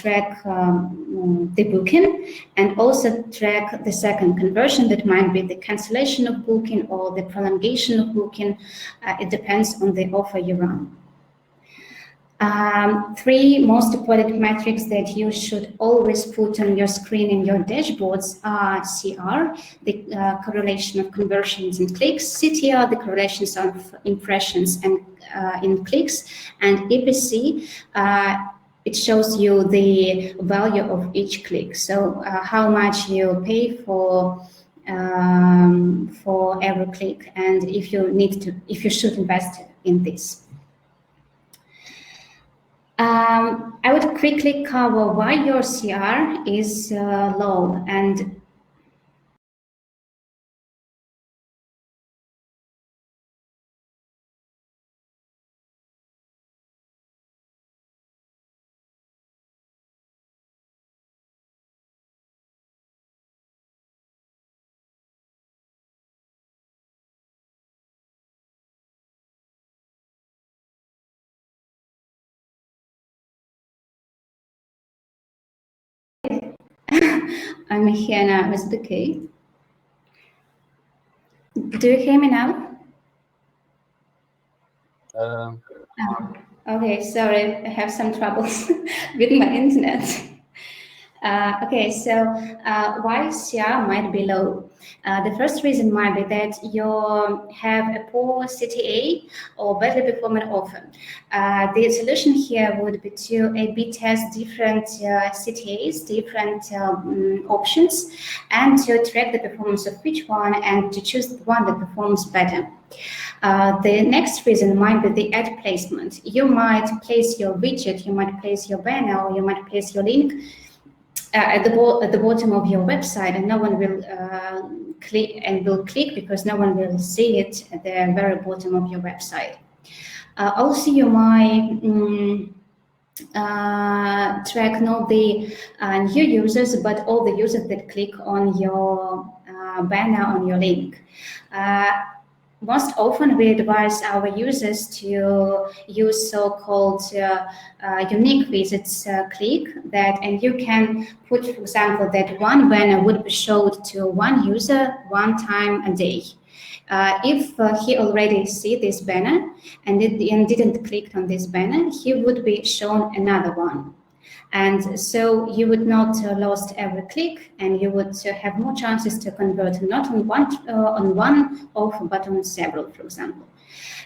track the booking, and also track the second conversion. That might be the cancellation of booking or the prolongation of booking. It depends on the offer you run. 3 most important metrics that you should always put on your screen in your dashboards are CR, the correlation of conversions and clicks, CTR, the correlations of impressions and in clicks, and EPC, it shows you the value of each click. So how much you pay for every click, and if you should invest in this. I would quickly cover why your CR is low, and I'm here now. Is it okay? Do you hear me now? Um, Oh, okay, sorry, I have some troubles with my internet. Okay, so why CR might be low? The first reason might be that you have a poor CTA or badly performing offer. The solution here would be to A/B test different CTAs, different options, and to track the performance of each one and to choose the one that performs better. The next reason might be the ad placement. You might place your widget, you might place your banner, or you might place your link at the bottom of your website, and no one will click because no one will see it at the very bottom of your website. Also, you might track not the new users, but all the users that click on your banner, on your link. Most often, we advise our users to use so-called unique visits click that, and you can put, for example, that one banner would be showed to one user one time a day. If he already see this banner and didn't click on this banner, he would be shown another one. And so you would not lost every click, and you would have more chances to convert not on one offer, but on several, for example.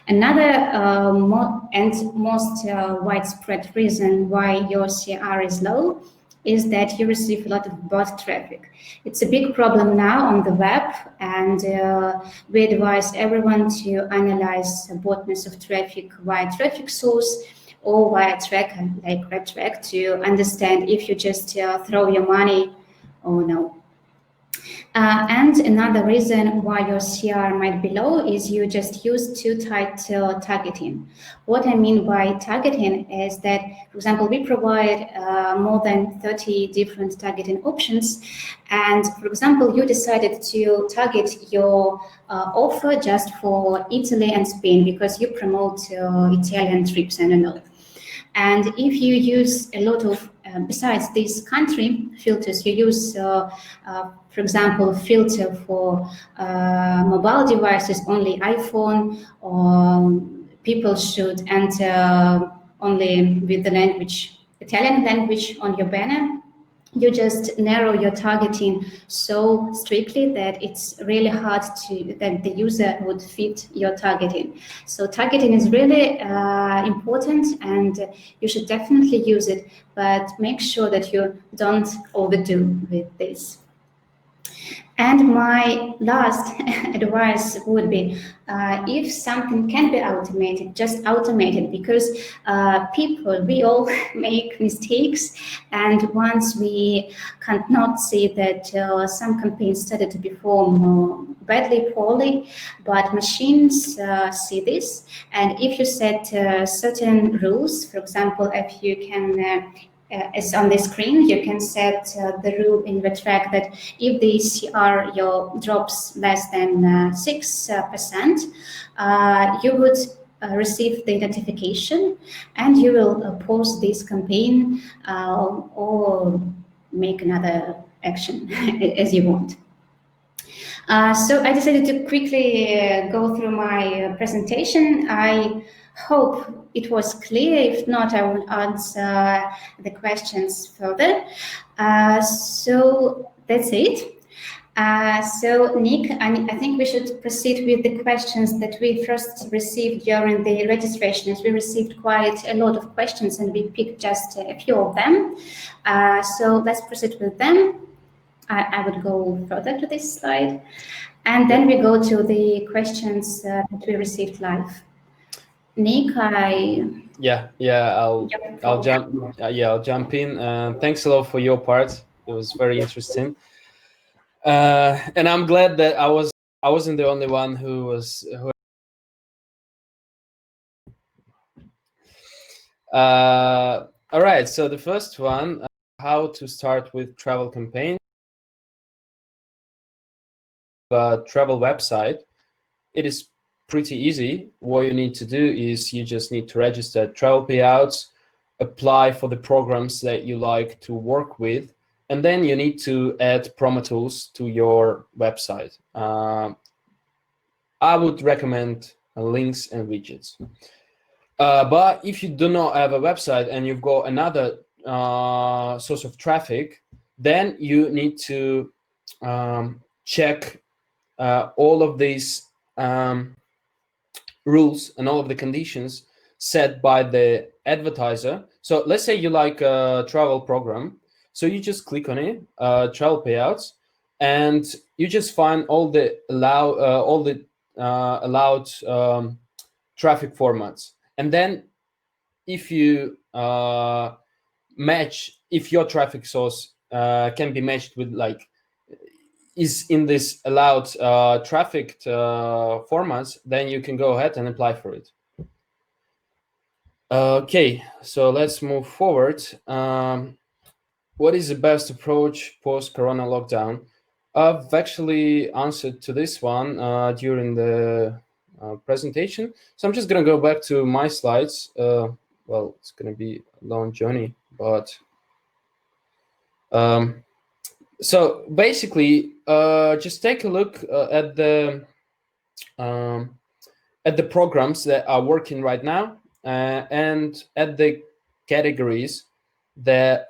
Another most widespread reason why your CR is low is that you receive a lot of bot traffic. It's a big problem now on the web, and we advise everyone to analyze botness of traffic via traffic source or via tracker like RedTrack to understand if you just throw your money or no. And another reason why your CR might be low is you just use too tight targeting. What I mean by targeting is that, for example, we provide more than 30 different targeting options. And for example, you decided to target your offer just for Italy and Spain because you promote Italian trips, I don't know. And if you use a lot of, besides these country filters, you use, for example, filter for mobile devices, only iPhone, or people should enter only with the language, Italian language on your banner. You just narrow your targeting so strictly that it's really hard that the user would fit your targeting. So targeting is really important, and you should definitely use it, but make sure that you don't overdo with this. And my last advice would be, if something can be automated, just automate it, because we all make mistakes. And once we cannot see that some campaigns started to perform badly, poorly, but machines see this. And if you set certain rules, for example, if you can as on the screen, you can set the rule in RedTrack that if the CR drops less than 6%, you would receive the notification, and you will pause this campaign or make another action as you want. So I decided to quickly go through my presentation. I hope it was clear. If not, I will answer the questions further. So that's it. So Nick, I think we should proceed with the questions that we first received during the registration, as we received quite a lot of questions and we picked just a few of them. So let's proceed with them. I would go further to this slide. And then we go to the questions that we received live. Nick, I'll jump in. Thanks a lot for your part. It was very interesting. And I'm glad that I wasn't the only one who. All right. So the first one, how to start with travel campaign. Travel website. It is pretty easy. What you need to do is you just need to register travel payouts, apply for the programs that you like to work with, and then you need to add promo tools to your website. I would recommend links and widgets. But if you do not have a website and you've got another source of traffic, then you need to check all of these rules and all of the conditions set by the advertiser. So let's say you like a travel program. So you just click on it, travel payouts, and you just find all the allowed traffic formats. And then if you if your traffic source can be matched with is in this allowed traffic formats, then you can go ahead and apply for it. Okay, so let's move forward. What is the best approach post-corona lockdown? I've actually answered to this one during the presentation. So I'm just going to go back to my slides. Well, it's going to be a long journey, but so basically, just take a look at the programs that are working right now and at the categories that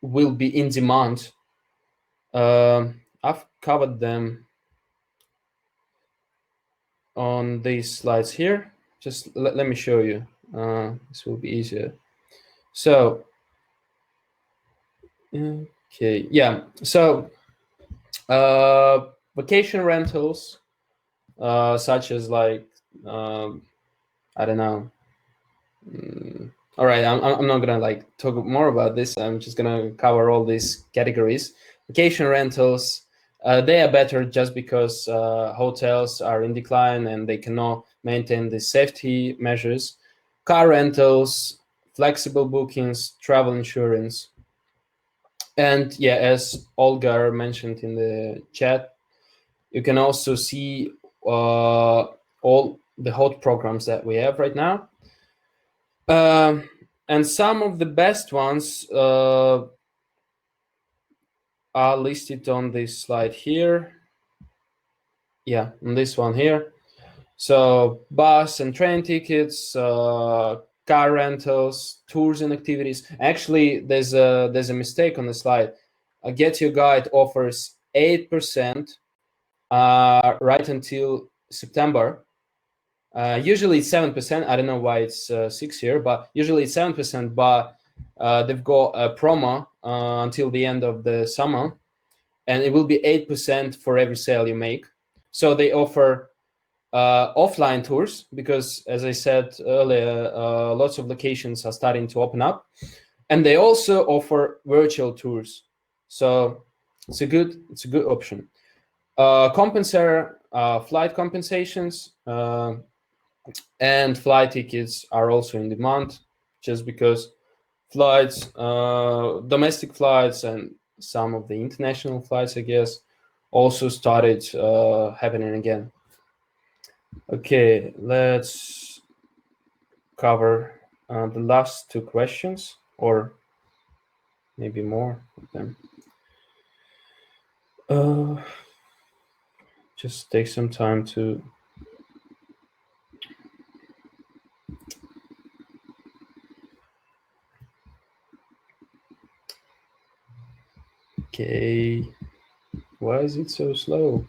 will be in demand. I've covered them on these slides here. Just let me show you. This will be easier. So, okay, yeah. So, vacation rentals, such as I don't know. All right, I'm not gonna talk more about this. I'm just gonna cover all these categories. Vacation rentals, they are better just because hotels are in decline and they cannot maintain the safety measures. Car rentals, flexible bookings, travel insurance, and yeah, as Olga mentioned in the chat, you can also see all the hot programs that we have right now. And some of the best ones are listed on this slide here. Yeah, on this one here. So bus and train tickets, car rentals, tours and activities. Actually, there's a mistake on the slide. Get Your Guide offers 8% right until September. Usually it's 7%. I don't know why it's 6 here, but usually it's 7%. But they've got a promo until the end of the summer, and it will be 8% for every sale you make. So they offer offline tours because, as I said earlier, lots of locations are starting to open up, and they also offer virtual tours. So it's a good option. Compensator flight compensations. And flight tickets are also in demand just because flights, domestic flights and some of the international flights, I guess, also started happening again. Okay, let's cover the last two questions, or maybe more of them. Just take some time to Okay, why is it so slow?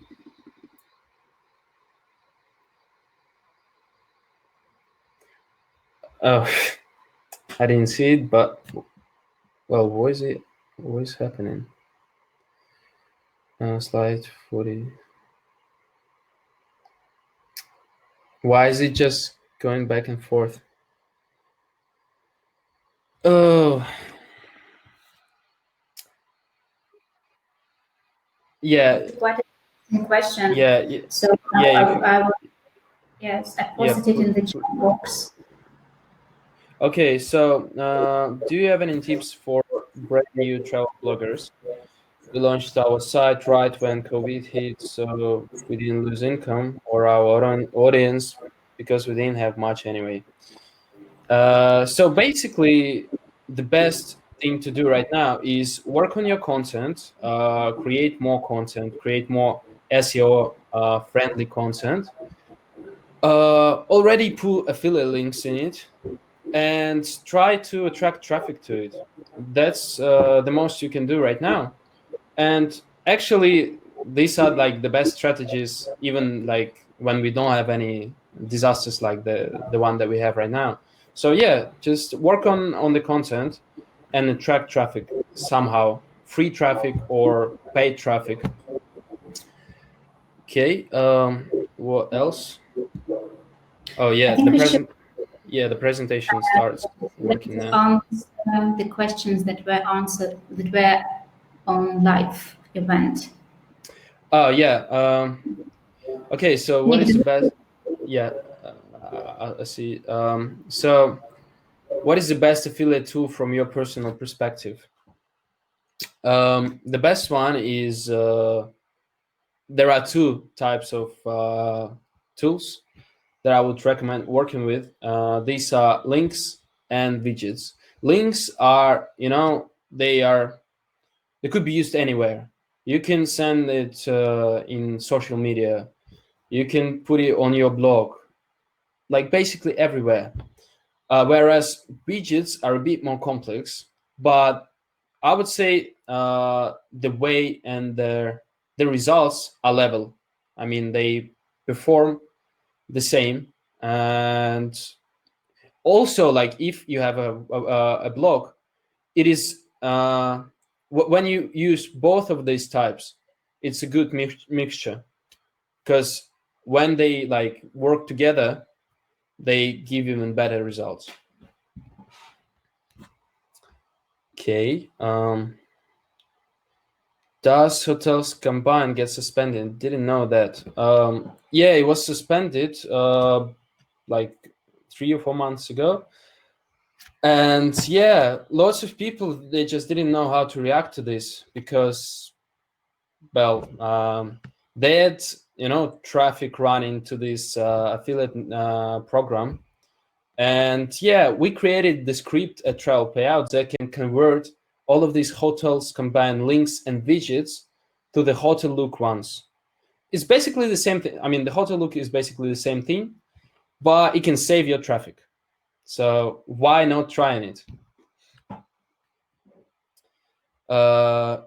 Oh, I didn't see it, but well, what is happening? Slide 40. Why is it just going back and forth? Oh, yeah. Quite a question. Yeah. So Yeah. Yes, I posted it in the chat box. Okay, so do you have any tips for brand new travel bloggers? We launched our site right when COVID hit, so we didn't lose income or our own audience because we didn't have much anyway. So basically, the best thing to do right now is work on your content, create more content, create more SEO friendly content. Already put affiliate links in it, and try to attract traffic to it. That's the most you can do right now. And actually, these are like the best strategies, even like when we don't have any disasters like the one that we have right now. So yeah, just work on the content and attract traffic somehow, free traffic or paid traffic. Okay. What else? Oh I yeah, think we should the presentation starts working now. answer the questions that were answered that were on live event. Oh yeah. Okay. So what is the Nick, best? Yeah. I see. So what is the best affiliate tool from your personal perspective? The best one is there are two types of tools that I would recommend working with. These are links and widgets. Links are, they could be used anywhere. You can send it in social media. You can put it on your blog, like basically everywhere. Whereas widgets are a bit more complex, but I would say the way and the results are level. I mean, they perform the same, and also like if you have a blog, it is when you use both of these types, it's a good mixture, because when they like work together, they give even better results. Okay. Does hotels combined get suspended? Didn't know that. Yeah, it was suspended like 3 or 4 months ago. And yeah, lots of people, they just didn't know how to react to this because, well, they had, traffic running to this affiliate program. And yeah, we created the script at trial payouts that can convert all of these hotels combined links and widgets to the hotel look ones. It's basically the same thing. I mean, the hotel look is basically the same thing, but it can save your traffic. So why not trying it?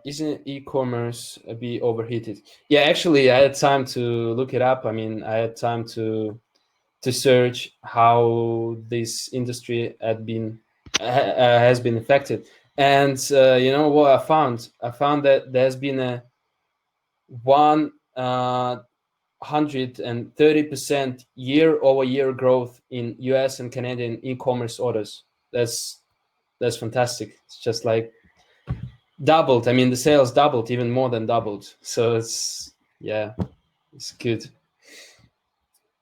Isn't e-commerce a bit overheated? Yeah, actually, I had time to look it up. I mean, I had time to search how this industry has been affected. And you know what I found? I found that there's been a 130% year-over-year growth in US and Canadian e-commerce orders. That's fantastic. It's just like doubled. I mean, the sales doubled, even more than doubled. So it's good.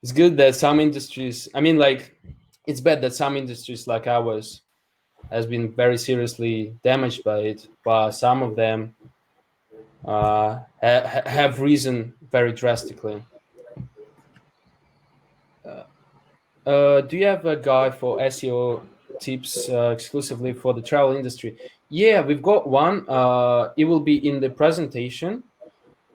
It's good that some industries. I mean, like, it's bad that some industries like ours has been very seriously damaged by it, but some of them have risen very drastically. Do you have a guide for SEO tips exclusively for the travel industry? Yeah, we've got one. It will be in the presentation.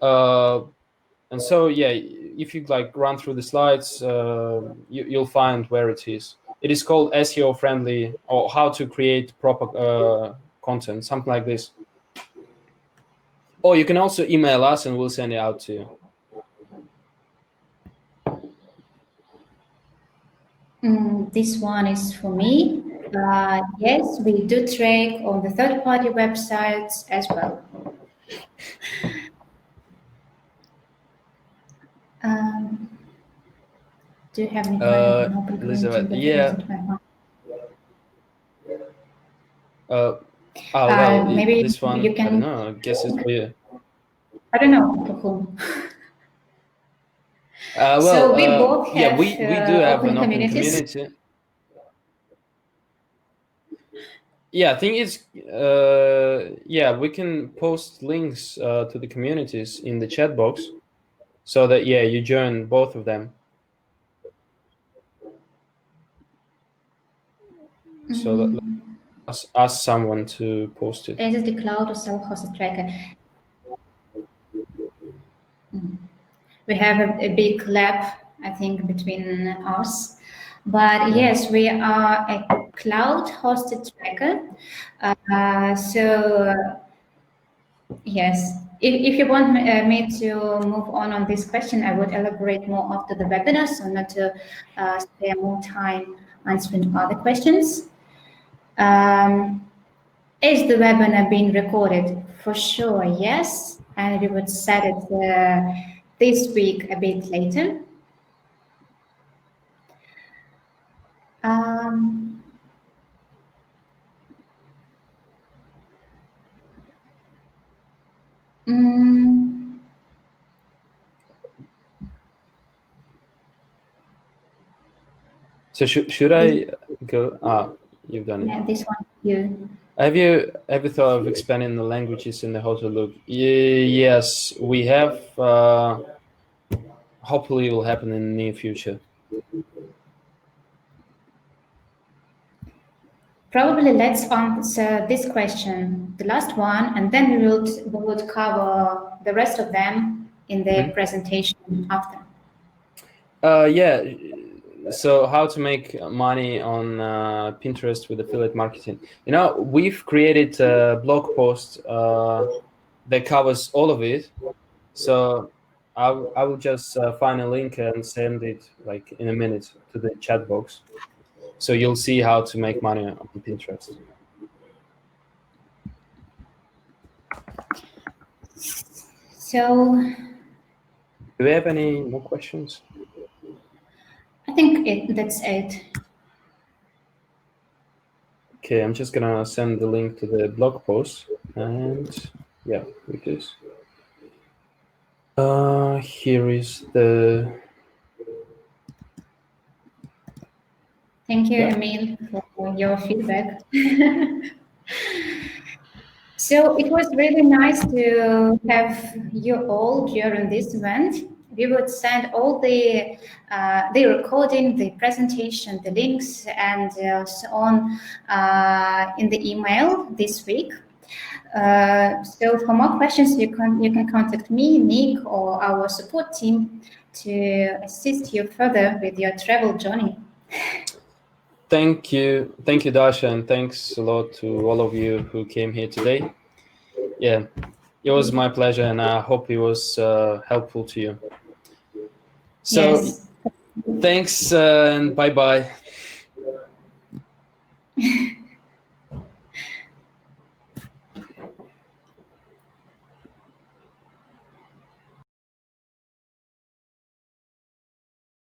And so, yeah, if you like run through the slides, you'll find where it is. It is called SEO friendly, or how to create proper content, something like this. Or you can also email us and we'll send it out to you. This one is for me. Yes, we do track on the third-party websites as well. Do you have any kind of an open community Elizabeth, with yeah. affiliates and maybe This one, you I don't can. know. I guess it's for you. I don't know for whom. So we both Yeah, have we do have open an open communities. community. Yeah, I think it's yeah, we can post links to the communities in the chat box, so that yeah, you join both of them. So that ask someone to post it. Is it the cloud or self-hosted tracker? We have a big lab, I think, between us. But yes, we are a cloud-hosted tracker. Yes, if you want me to move on this question, I would elaborate more after the webinar, so not to spare more time answering other questions. Is the webinar being recorded? For sure, yes. And we would set it this week a bit later. So should I go? You've done it. Yeah, this one, you. Have you ever thought of expanding the languages in the hotel look? Yes, we have. Hopefully, it will happen in the near future. Probably let's answer this question, the last one, and then we would cover the rest of them in the presentation after. Yeah. So how to make money on Pinterest with affiliate marketing? We've created a blog post that covers all of it. So I will just find a link and send it like in a minute to the chat box. So you'll see how to make money on Pinterest. So, do we have any more questions? I think that's it. Okay, I'm just gonna send the link to the blog post, and yeah, it is. Here is the. Thank you, Emil, for your feedback. So it was really nice to have you all during this event. We would send all the recording, the presentation, the links, and so on in the email this week. So for more questions, you can contact me, Nick, or our support team to assist you further with your travel journey. Thank you, Dasha, and thanks a lot to all of you who came here today. Yeah, it was my pleasure, and I hope it was helpful to you. So, yes. Thanks, and bye-bye.